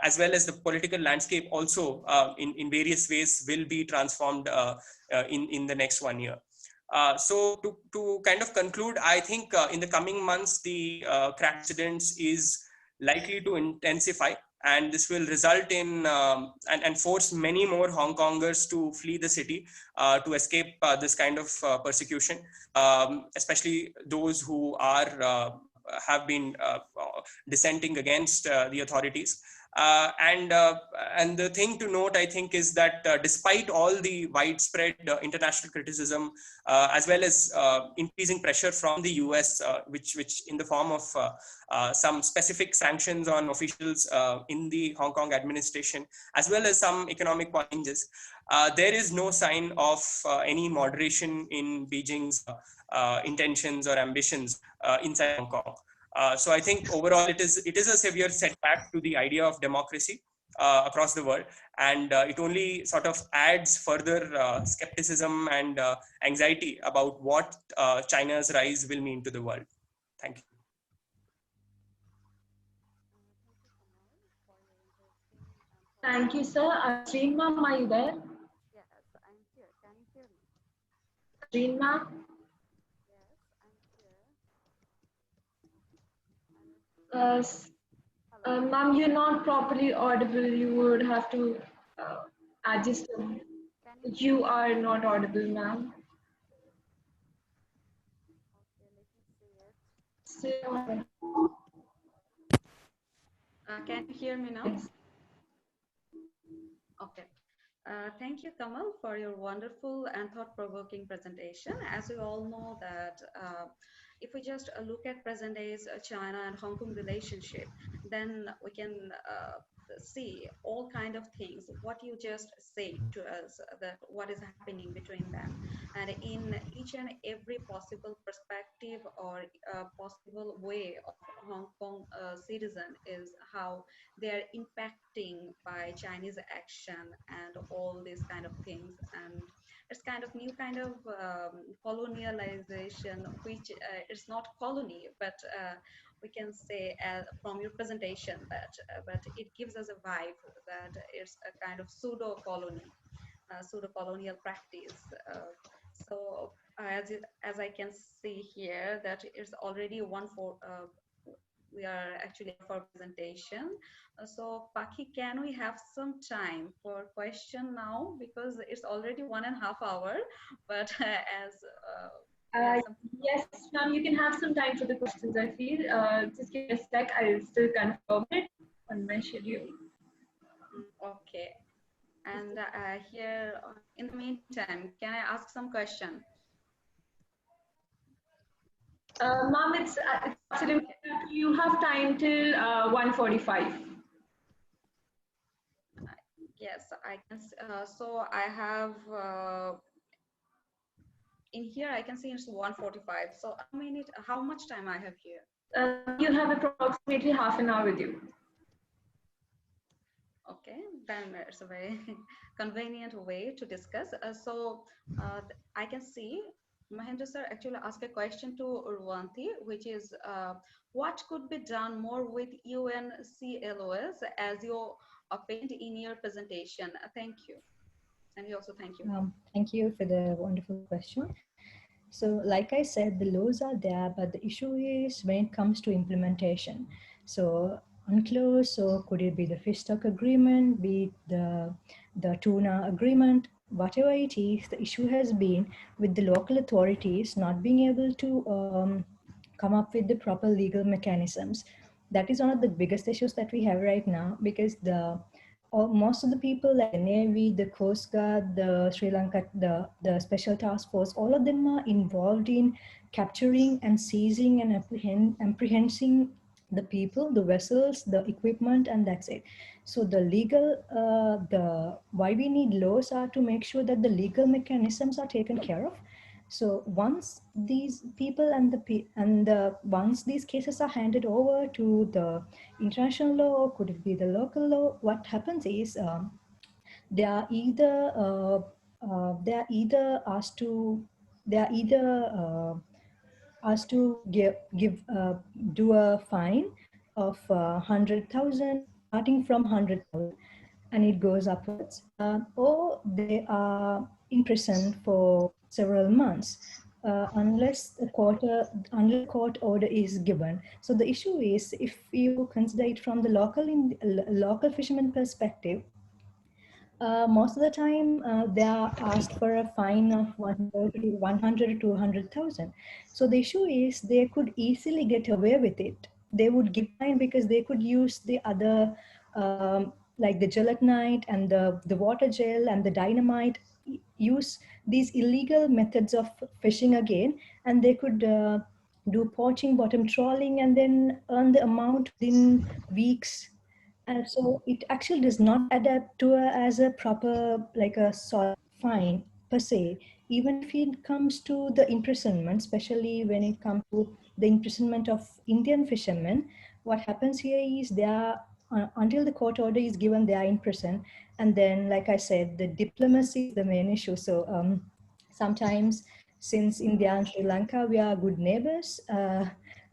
as well as the political landscape also in various ways will be transformed in the next 1 year. So to kind of conclude, I think in the coming months, the crack incidents is likely to intensify, and this will result in and force many more Hong Kongers to flee the city to escape this kind of persecution, especially those who are have been dissenting against the authorities. And the thing to note, I think, is that despite all the widespread international criticism, as well as increasing pressure from the US, which in the form of some specific sanctions on officials in the Hong Kong administration, as well as some economic challenges, there is no sign of any moderation in Beijing's intentions or ambitions inside Hong Kong. So I think overall it is a severe setback to the idea of democracy across the world, and it only sort of adds further skepticism and anxiety about what China's rise will mean to the world. Thank you. Thank you, sir. Azrin ma'am, are you there? Yes, I'm here. Can you hear me? Azrin ma'am? Yes, I'm here. Ma'am, you're not properly audible. You would have to adjust. You are not audible, ma'am. Okay, let me see it. Can you hear me now? Yes. Okay. Thank you, Kamal, for your wonderful and thought-provoking presentation. As we all know that if we just look at present day's China and Hong Kong relationship, then we can see all kind of things, what you just say to us, that what is happening between them. And in each and every possible perspective or possible way of Hong Kong citizen is how they are impacting by Chinese action and all these kind of things. And it's kind of new kind of colonialization, which it's not colony, but we can say from your presentation that, but it gives us a vibe that it's a kind of pseudo-colony, pseudo-colonial practice. So as I can see here, that it's already we are actually for presentation. So Paki, can we have some time for question now, because it's already 1.5 hours, but yes, ma'am, you can have some time for the questions, I feel. Just give me a sec, I'll still confirm it on my schedule. Okay. And here, in the meantime, can I ask some question? Ma'am, it's absolutely, you have time till 1:45. Yes, I can. So I have in here. I can see it's 1:45. So how much time I have here? You have approximately half an hour with you. Okay, then it's a very convenient way to discuss. I can see Mahendra sir actually asked a question to Ruwanthi, which is what could be done more with UNCLOS as you paint in your presentation? Thank you. And we also thank you. Thank you for the wonderful question. So like I said, the laws are there, but the issue is when it comes to implementation. So UNCLOS, so could it be the fish stock agreement, be it the tuna agreement, whatever it is, the issue has been with the local authorities not being able to come up with the proper legal mechanisms. That is one of the biggest issues that we have right now, because most of the people like the Navy, the Coast Guard, the Sri Lanka, the Special Task Force, all of them are involved in capturing and seizing and apprehending the people, the vessels, the equipment, and that's it. So the legal, why we need laws are to make sure that the legal mechanisms are taken care of. So once these people once these cases are handed over to the international law, or could it be the local law, what happens is they are either asked to do a fine of 100,000, starting from 100,000, and it goes upwards, or they are imprisoned for several months, unless a court order is given. So the issue is, if you consider it from the local fisherman perspective, most of the time they are asked for a fine of 100 to 200,000. So the issue is, they could easily get away with it. They would give fine because they could use the other, like the gelatinite and the water gel and the dynamite, use these illegal methods of fishing again, and they could do poaching, bottom trawling, and then earn the amount within weeks. And so it actually does not adapt to as a proper, like a solid fine per se. Even if it comes to the imprisonment, especially when it comes to the imprisonment of Indian fishermen, what happens here is they are, until the court order is given, they are in prison. And then, like I said, the diplomacy is the main issue. So sometimes, since India and Sri Lanka, we are good neighbors,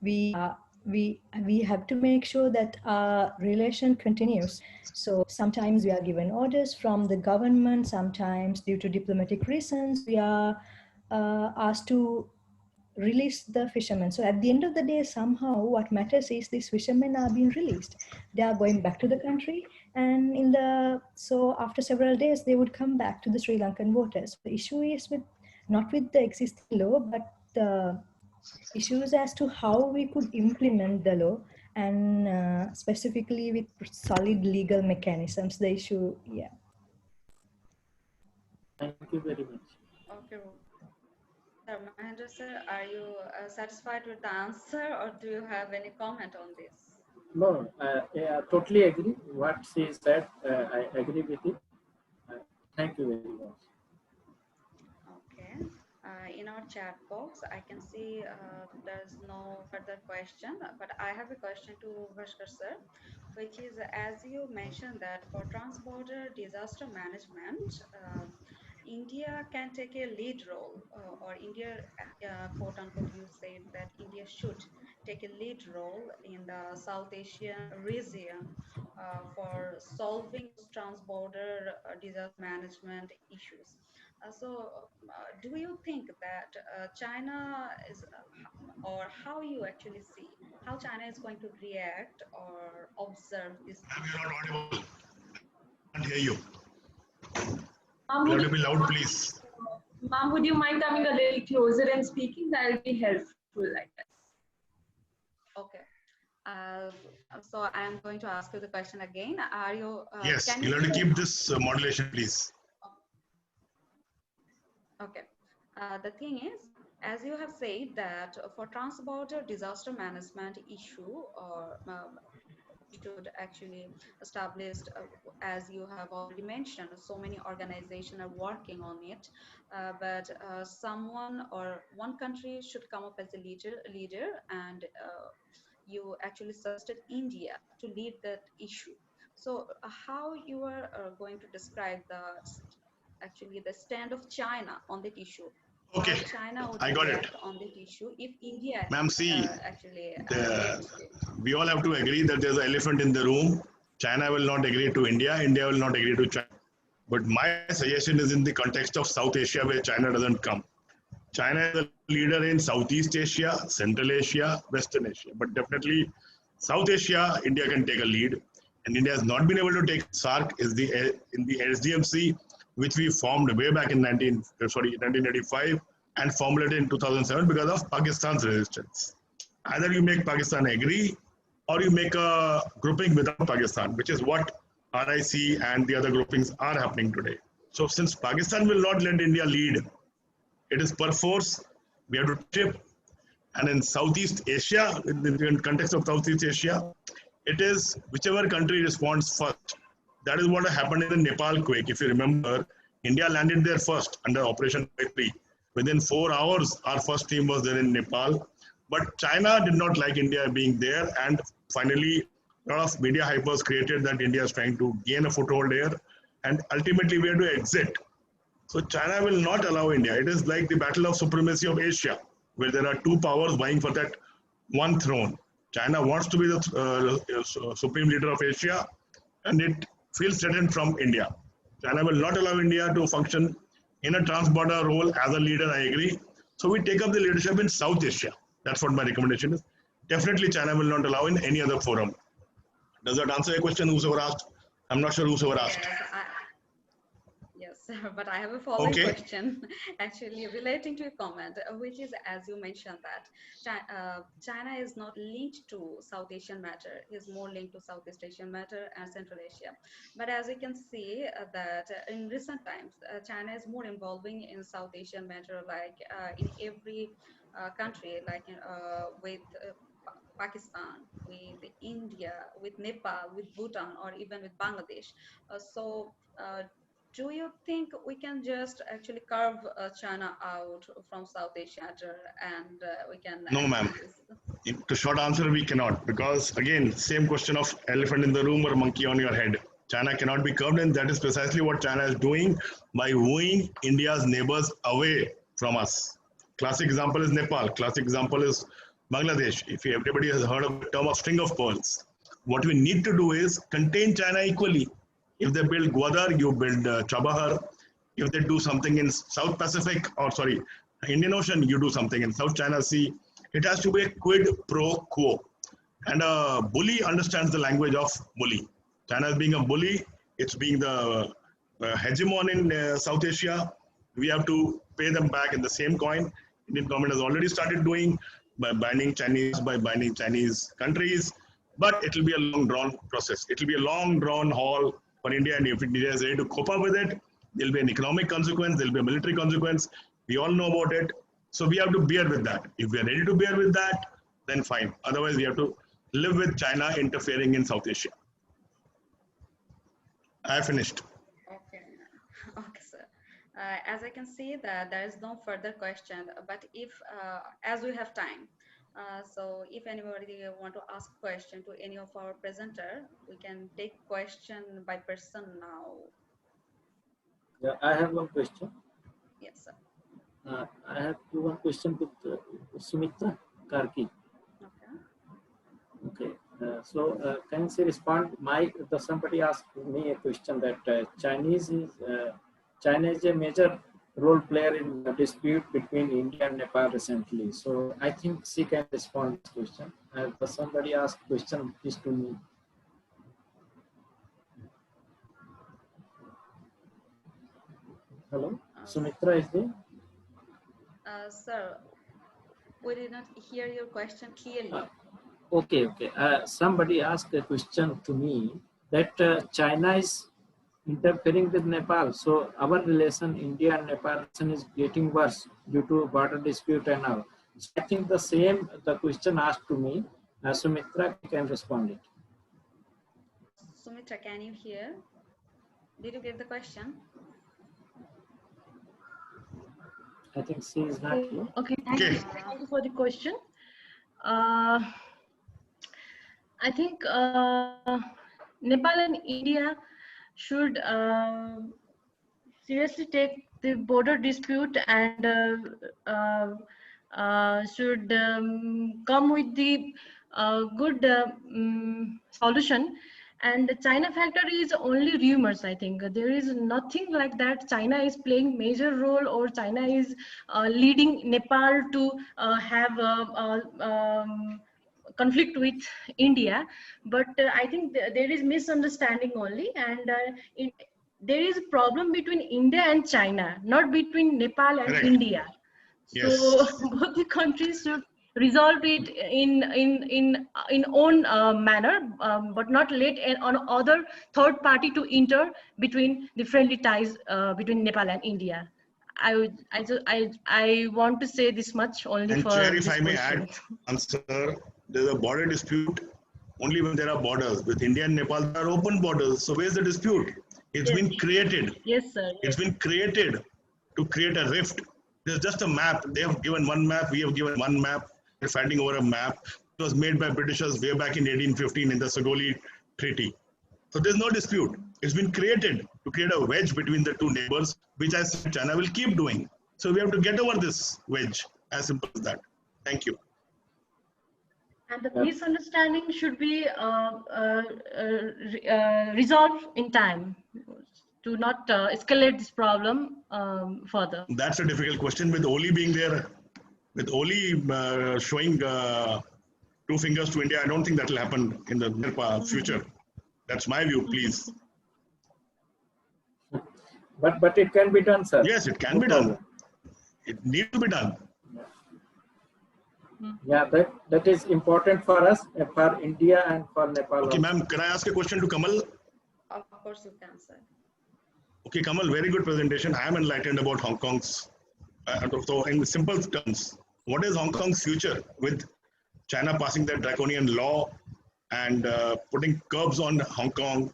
we have to make sure that our relation continues. So sometimes we are given orders from the government, sometimes due to diplomatic reasons, we are asked to release the fishermen. So at the end of the day, somehow what matters is these fishermen are being released. They are going back to the country, and so after several days, they would come back to the Sri Lankan waters. The issue is not with the existing law, but the issues as to how we could implement the law, and specifically with solid legal mechanisms. The issue, yeah. Thank you very much. Okay. Mahendra sir, are you satisfied with the answer, or do you have any comment on this? No, I totally agree. What she said, I agree with it. Thank you very much. Okay. In our chat box, I can see there's no further question, but I have a question to Bhasker sir, which is, as you mentioned that for trans-border disaster management, India can take a lead role, or India, quote unquote, you said that India should take a lead role in the South Asian region for solving trans-border disaster management issues. Do you think that China is, or how you actually see how China is going to react or observe this? You're not audible. I can't hear you. Ma'am, You have would to be loud, please. Ma'am, would you mind coming a little closer and speaking? That will be helpful, I guess. Okay. So I'm going to ask you the question again. Are you? Yes, you'll have to keep this modulation, please. Okay. The thing is, as you have said that for trans-border disaster management issue, or should actually established, as you have already mentioned, so many organizations are working on it, but someone or one country should come up as a leader, and you actually suggested India to lead that issue. So how you are going to describe the stand of China on that issue? Okay, how China would I got react it. on that issue if India Ma'am, see, actually we all have to agree that there's an elephant in the room. China will not agree to India, India will not agree to China. But my suggestion is in the context of South Asia, where China doesn't come. China is a leader in Southeast Asia, Central Asia, Western Asia. But definitely South Asia, India can take a lead. And India has not been able to take SAARC in the SDMC, which we formed way back in 1985 and formulated in 2007 because of Pakistan's resistance. Either you make Pakistan agree, or you make a grouping without Pakistan, which is what RIC and the other groupings are happening today. So since Pakistan will not let India lead, it is perforce we have to tip. And in Southeast Asia, in the context of Southeast Asia, it is whichever country responds first. That is what happened in the Nepal quake. If you remember, India landed there first under Operation Victory. Within 4 hours, our first team was there in Nepal. But China did not like India being there, and finally, a lot of media hype was created that India is trying to gain a foothold here. and ultimately we have to exit. So China will not allow India. It is like the battle of supremacy of Asia, where there are two powers vying for that one throne. China wants to be the supreme leader of Asia, and it feels threatened from India. China will not allow India to function in a trans-border role as a leader, I agree. So we take up the leadership in South Asia. That's what my recommendation is. Definitely China will not allow in any other forum. Does that answer your question, whosoever asked? I'm not sure whosoever asked. Yes, but I have a following question, actually relating to a comment, which is, as you mentioned, that China is not linked to South Asian matter, is more linked to Southeast Asian matter and Central Asia. But as you can see that in recent times, China is more involving in South Asian matter, like in every country, like with Pakistan, with India, with Nepal, with Bhutan, or even with Bangladesh. Do you think we can just actually carve China out from South Asia and we can? No, ma'am. The short answer, we cannot, because again, same question of elephant in the room or monkey on your head. China cannot be curbed, and that is precisely what China is doing by wooing India's neighbors away from us. Classic example is Nepal. Classic example is Bangladesh. If everybody has heard of the term of string of pearls, what we need to do is contain China equally. If they build Gwadar, you build Chabahar. If they do something in South Pacific, or sorry, Indian Ocean, you do something in South China Sea. It has to be a quid pro quo. And a bully understands the language of bully. China is being a bully. It's being the hegemon in South Asia. We have to pay them back in the same coin. Indian government has already started doing by banning Chinese countries. But it will be a long drawn process. It will be a long drawn haul for India, and if India is ready to cope up with it, there will be an economic consequence, there will be a military consequence. We all know about it. So we have to bear with that. If we are ready to bear with that, then fine. Otherwise, we have to live with China interfering in South Asia. I finished. Okay, okay, sir. As I can see that there is no further question, but if, as we have time, so if anybody want to ask question to any of our presenter, we can take question by person now. Yeah, I have one question. Yes, sir. I have one question with Sumitra, Karki. Okay. Okay. Can she respond? Somebody asked me a question that China is a major role player in the dispute between India and Nepal recently. So I think she can respond to this question. Somebody asked question this to me. Hello, Sumitra is there? Sir, we did not hear your question clearly. Okay. Somebody asked a question to me that China is interfering with Nepal. So our relation, India and Nepal relation, is getting worse due to border dispute and all. So I think the question asked to me, Sumitra can respond it. Sumitra, can you hear? Did you get the question? I think she is not here. Okay, thank you for the question. I think Nepal and India should seriously take the border dispute and should come with the good solution. And the China factor is only rumors, I think. There is nothing like that. China is playing major role, or China is leading Nepal to have conflict with India. But I think there is misunderstanding only. And there is a problem between India and China, not between Nepal and India. So both the countries should resolve it in own manner, but not let on other third party to enter between the friendly ties between Nepal and India. I want to say this much only. And for Chair, if I may add, answer, there's a border dispute only when there are borders. With India and Nepal, there are open borders. So where's the dispute? It's been created. Yes, sir. It's been created to create a rift. There's just a map. They have given one map. We have given one map. We're fighting over a map. It was made by Britishers way back in 1815 in the Sagoli Treaty. So there's no dispute. It's been created to create a wedge between the two neighbors, which I said China will keep doing. So we have to get over this wedge, as simple as that. Thank you. And the misunderstanding should be resolved in time to not escalate this problem further. That's a difficult question. With Oli being there, with Oli showing 2 fingers to India, I don't think that will happen in the near future. That's my view, please. But it can be done, sir. Yes, it can be done. It needs to be done. Yeah, that is important for us, for India and for Nepal. Okay, ma'am, can I ask a question to Kamal? Of course you can, sir. Okay, Kamal, very good presentation. I am enlightened about Hong Kong's, so in simple terms, what is Hong Kong's future with China passing that draconian law and putting curbs on Hong Kong?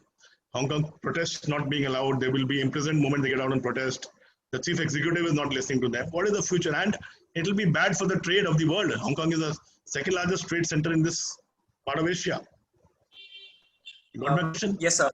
Hong Kong protests not being allowed. They will be imprisoned the moment they get out on protest. The chief executive is not listening to them. What is the future? And it will be bad for the trade of the world. Hong Kong is the second largest trade center in this part of Asia. You got my question? Yes, sir.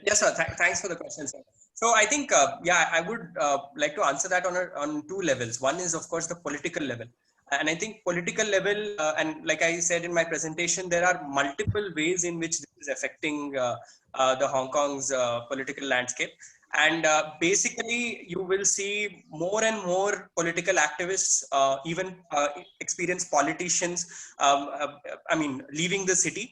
Yes, sir. Thanks for the question, sir. So I think, I would like to answer that on 2 levels. One is, of course, the political level. And I think political level, and like I said in my presentation, there are multiple ways in which this is affecting the Hong Kong's political landscape. And basically, you will see more and more political activists, even experienced politicians, leaving the city.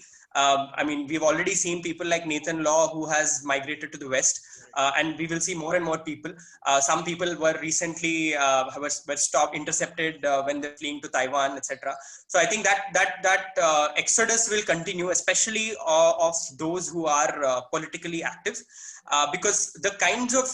We've already seen people like Nathan Law, who has migrated to the West, and we will see more and more people. Some people were recently were stopped, intercepted when they're fleeing to Taiwan, etc. So I think that exodus will continue, especially of those who are politically active, because the kinds of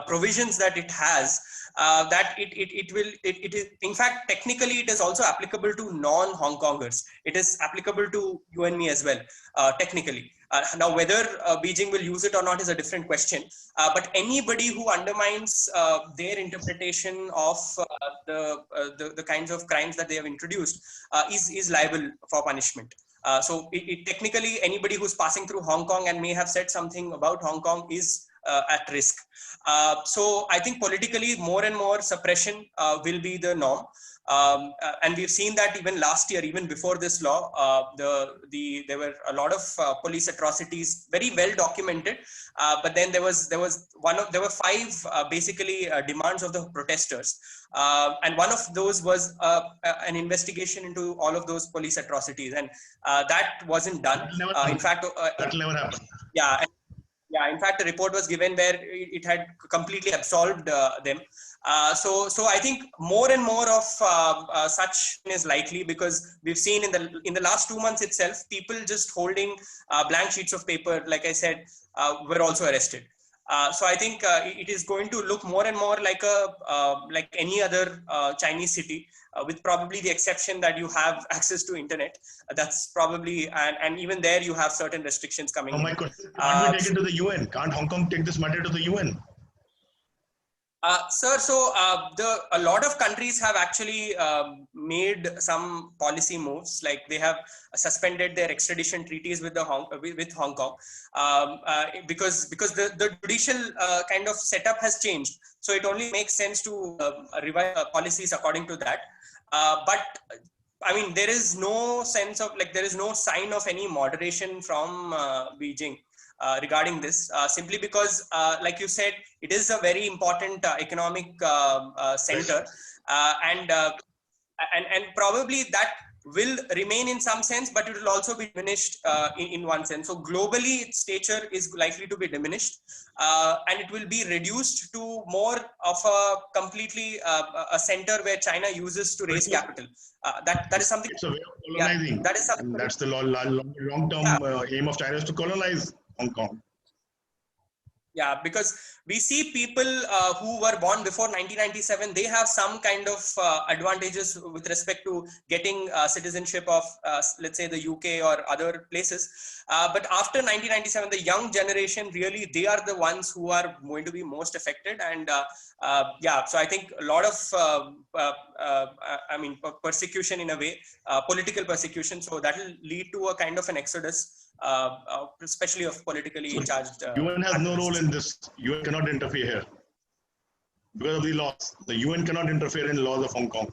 provisions that it has. That it is, in fact, technically it is also applicable to non-Hong Kongers. It is applicable to you and me as well, technically. Now, whether Beijing will use it or not is a different question. But anybody who undermines their interpretation of the kinds of crimes that they have introduced is liable for punishment. So technically, anybody who's passing through Hong Kong and may have said something about Hong Kong is at risk. So I think politically more and more suppression will be the norm. And we've seen that even last year, even before this law, there were a lot of police atrocities, very well documented. But then there were 5 basically demands of the protesters, and one of those was an investigation into all of those police atrocities, and that wasn't done. In fact, that will never happen. Yeah. Yeah, in fact, a report was given where it had completely absolved them. So I think more and more of such is likely, because we've seen in the last 2 months itself, people just holding blank sheets of paper, like I said, were also arrested. So I think it is going to look more and more like like any other Chinese city, with probably the exception that you have access to internet. That's probably, and even there you have certain restrictions coming. Oh my God! Can't we take it to the UN? Can't Hong Kong take this matter to the UN? Sir, so a lot of countries have actually made some policy moves, like they have suspended their extradition treaties with Hong Kong, because the judicial kind of setup has changed. So it only makes sense to revise policies according to that. But I mean, there is no sense of, like, there is no sign of any moderation from Beijing regarding this, simply because, like you said, it is a very important economic center, and probably that will remain in some sense, but it will also be diminished in one sense. So globally, its stature is likely to be diminished, and it will be reduced to more of a completely a center where China uses to raise capital. That is something. It's a way of colonizing. Yeah, that is something. And that's the long-term aim of China, is to colonize Hong Kong. Yeah, because we see people who were born before 1997, they have some kind of advantages with respect to getting citizenship of, let's say, the UK or other places. But after 1997, the young generation, really, they are the ones who are going to be most affected. And yeah, so I think a lot of, persecution in a way, political persecution. So that will lead to a kind of an exodus especially of politically charged. UN has no role in this. UN cannot interfere here because of the laws. The UN cannot interfere in laws of Hong Kong.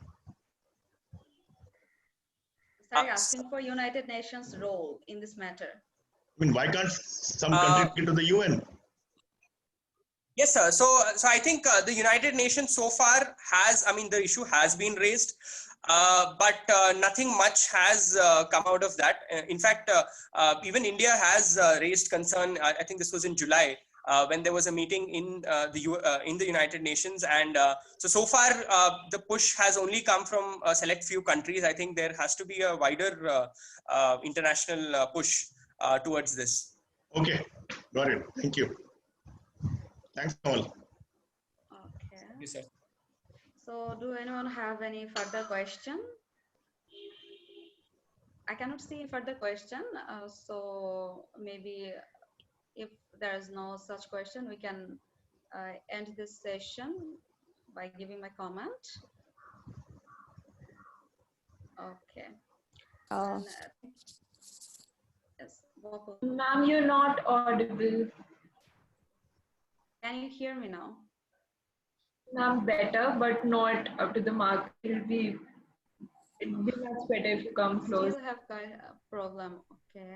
Sorry, asking for United Nations role in this matter. I mean, why can't some country get to the UN? Yes, sir. So I think the United Nations so far has, I mean, the issue has been raised, but nothing much has come out of that. In fact, even India has raised concern. I think this was in July when there was a meeting in the United Nations, and so far the push has only come from a select few countries. I think there has to be a wider international push towards this. Okay, got it. Thank you. Thanks, Kamal. Okay. Thank you, sir. So, do anyone have any further question? I cannot see further question. So maybe if there is no such question, we can end this session by giving my comment. Okay. Yes. Ma'am, you're not audible. Can you hear me now? Ma'am, better, but not up to the mark. It'd be much better if you come close. Still have a problem. Okay.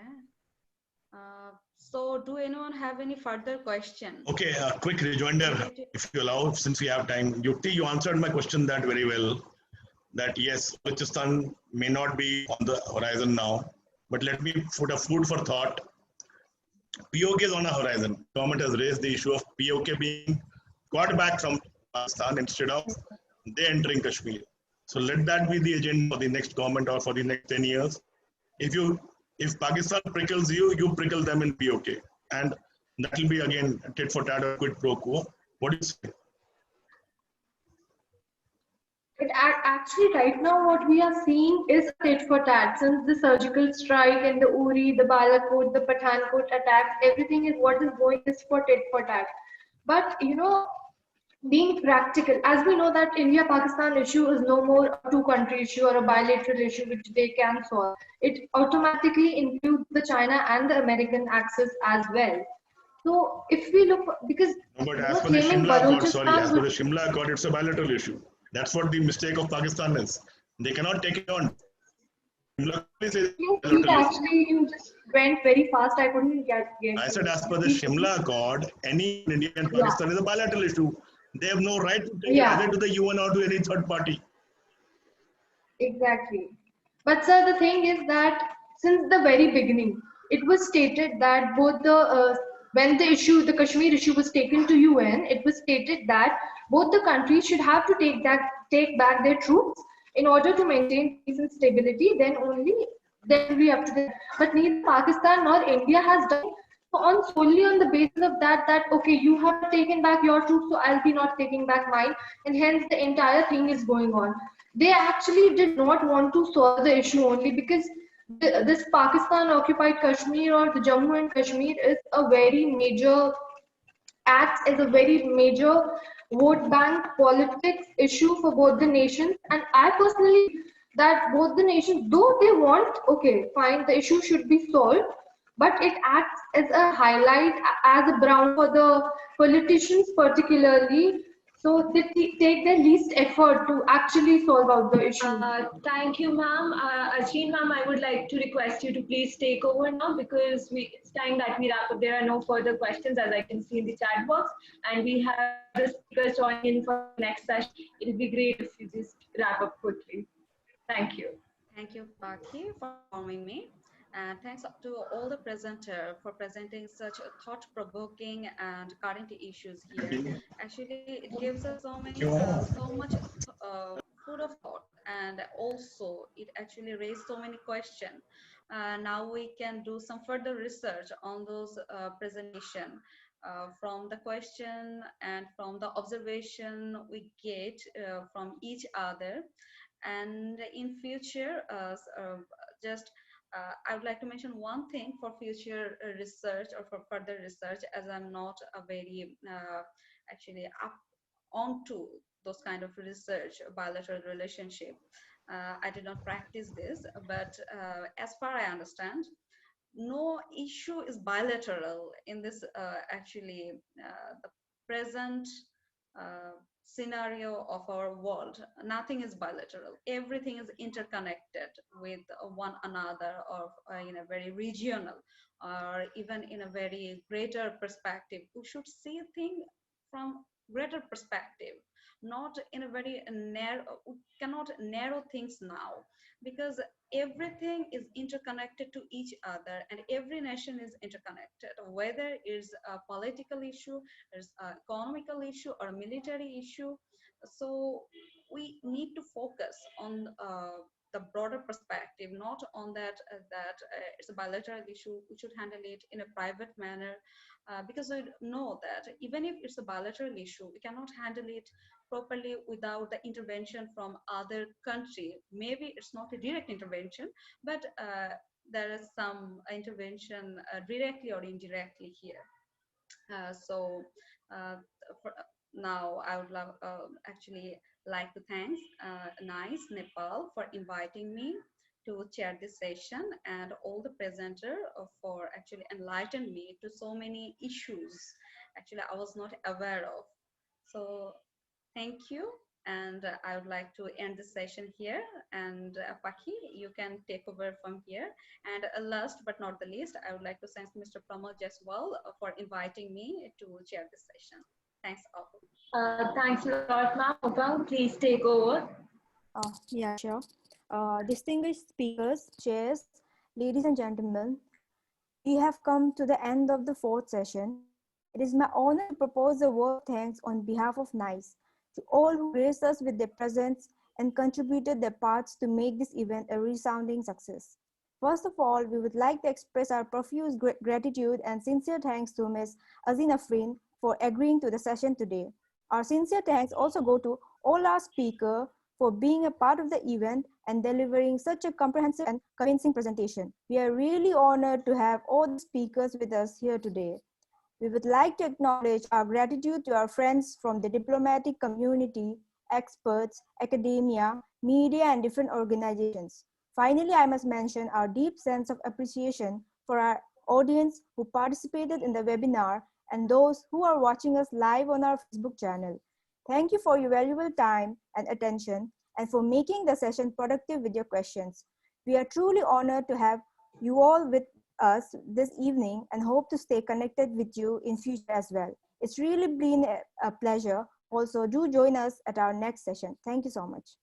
So, do anyone have any further question? Okay, a quick rejoinder, if you allow, since we have time. Yukti, you answered my question that very well. That yes, Rajasthan may not be on the horizon now, but let me put a food for thought. POK is on a horizon. Government has raised the issue of POK being got back from Pakistan instead of they entering Kashmir. So let that be the agenda for the next government or for the next 10 years. If Pakistan prickles you, you prickle them in POK. And that will be again tit for tat or quid pro quo. What do you say? Actually, right now, what we are seeing is tit for tat. Since the surgical strike and the Uri, the Balakot, the Pathankot attacks, everything is what is going is for tit for tat. But, you know, being practical, as we know that India-Pakistan issue is no more a two-country issue or a bilateral issue which they can solve. It automatically includes the China and the American axis as well. So if we look, because no, but as per the Shimla Accord, sorry, as per the Shimla Accord, it's a bilateral issue. That's what the mistake of Pakistan is. They cannot take it on. Actually, you just went very fast. I couldn't get I said as per the Shimla Accord, any India and Pakistan is a bilateral issue. They have no right to take it either to the UN or to any third party. Exactly. But sir, the thing is that since the very beginning, it was stated that both the when the Kashmir issue was taken to UN, it was stated that both the countries should have to take back their troops in order to maintain peace and stability. Then we have to do. But neither Pakistan nor India has done solely on the basis of that okay, you have taken back your troops, so I'll be not taking back mine, and hence the entire thing is going on. They actually did not want to solve the issue only because this Pakistan occupied Kashmir or the Jammu and Kashmir is a very major acts as a very major vote bank politics issue for both the nations. And I personally that both the nations, though they want, okay, fine, the issue should be solved, but it acts as a highlight, as a ground for the politicians particularly, so they take the least effort to actually solve out the issue. Thank you, ma'am. Azrin, ma'am, I would like to request you to please take over now because it's time that we wrap up. There are no further questions as I can see in the chat box, and we have the speakers joining in for the next session. It would be great if you just wrap up quickly. Thank you. Thank you, Karki, for informing me. And thanks to all the presenters for presenting such thought-provoking and current issues here. Actually, it gives us so much food of thought, and also it actually raised so many questions. Now we can do some further research on those presentation. From the question and from the observation we get from each other. And in future, I would like to mention one thing for future research or for further research, as I'm not a very actually up onto those kind of research, bilateral relationship. I did not practice this, but as far I understand, no issue is bilateral in this the present scenario of our world. Nothing is bilateral. Everything is interconnected with one another, or in a very regional, or even in a very greater perspective. We should see things from greater perspective, not in a very narrow. We cannot narrow things now, because everything is interconnected to each other, and every nation is interconnected, whether it's a political issue, it's an economical issue, or a military issue. So we need to focus on the broader perspective, not on that it's a bilateral issue, we should handle it in a private manner, because we know that even if it's a bilateral issue, we cannot handle it properly without the intervention from other country. Maybe it's not a direct intervention, but there is some intervention directly or indirectly here. So for, now I would love like to thank NICE Nepal for inviting me to chair this session, and all the presenter for actually enlightened me to so many issues actually I was not aware of. So thank you, and I would like to end the session here, and Paki, you can take over from here. And last but not the least, I would like to thank Mr. Pramod Jaswal for inviting me to chair this session. Thanks all. Thanks a lot, ma'am. Upang, please take over. Yeah, sure. Distinguished speakers, chairs, ladies and gentlemen, we have come to the end of the fourth session. It is my honor to propose a word of thanks on behalf of NICE to all who graced us with their presence and contributed their parts to make this event a resounding success. First of all, we would like to express our profuse gratitude and sincere thanks to Ms. Afrin for agreeing to the session today. Our sincere thanks also go to all our speakers for being a part of the event and delivering such a comprehensive and convincing presentation. We are really honored to have all the speakers with us here today. We would like to acknowledge our gratitude to our friends from the diplomatic community, experts, academia, media, and different organizations. Finally, I must mention our deep sense of appreciation for our audience who participated in the webinar and those who are watching us live on our Facebook channel. Thank you for your valuable time and attention, and for making the session productive with your questions. We are truly honored to have you all with us this evening and hope to stay connected with you in future as well. It's really been a pleasure. Also, do join us at our next session. Thank you so much.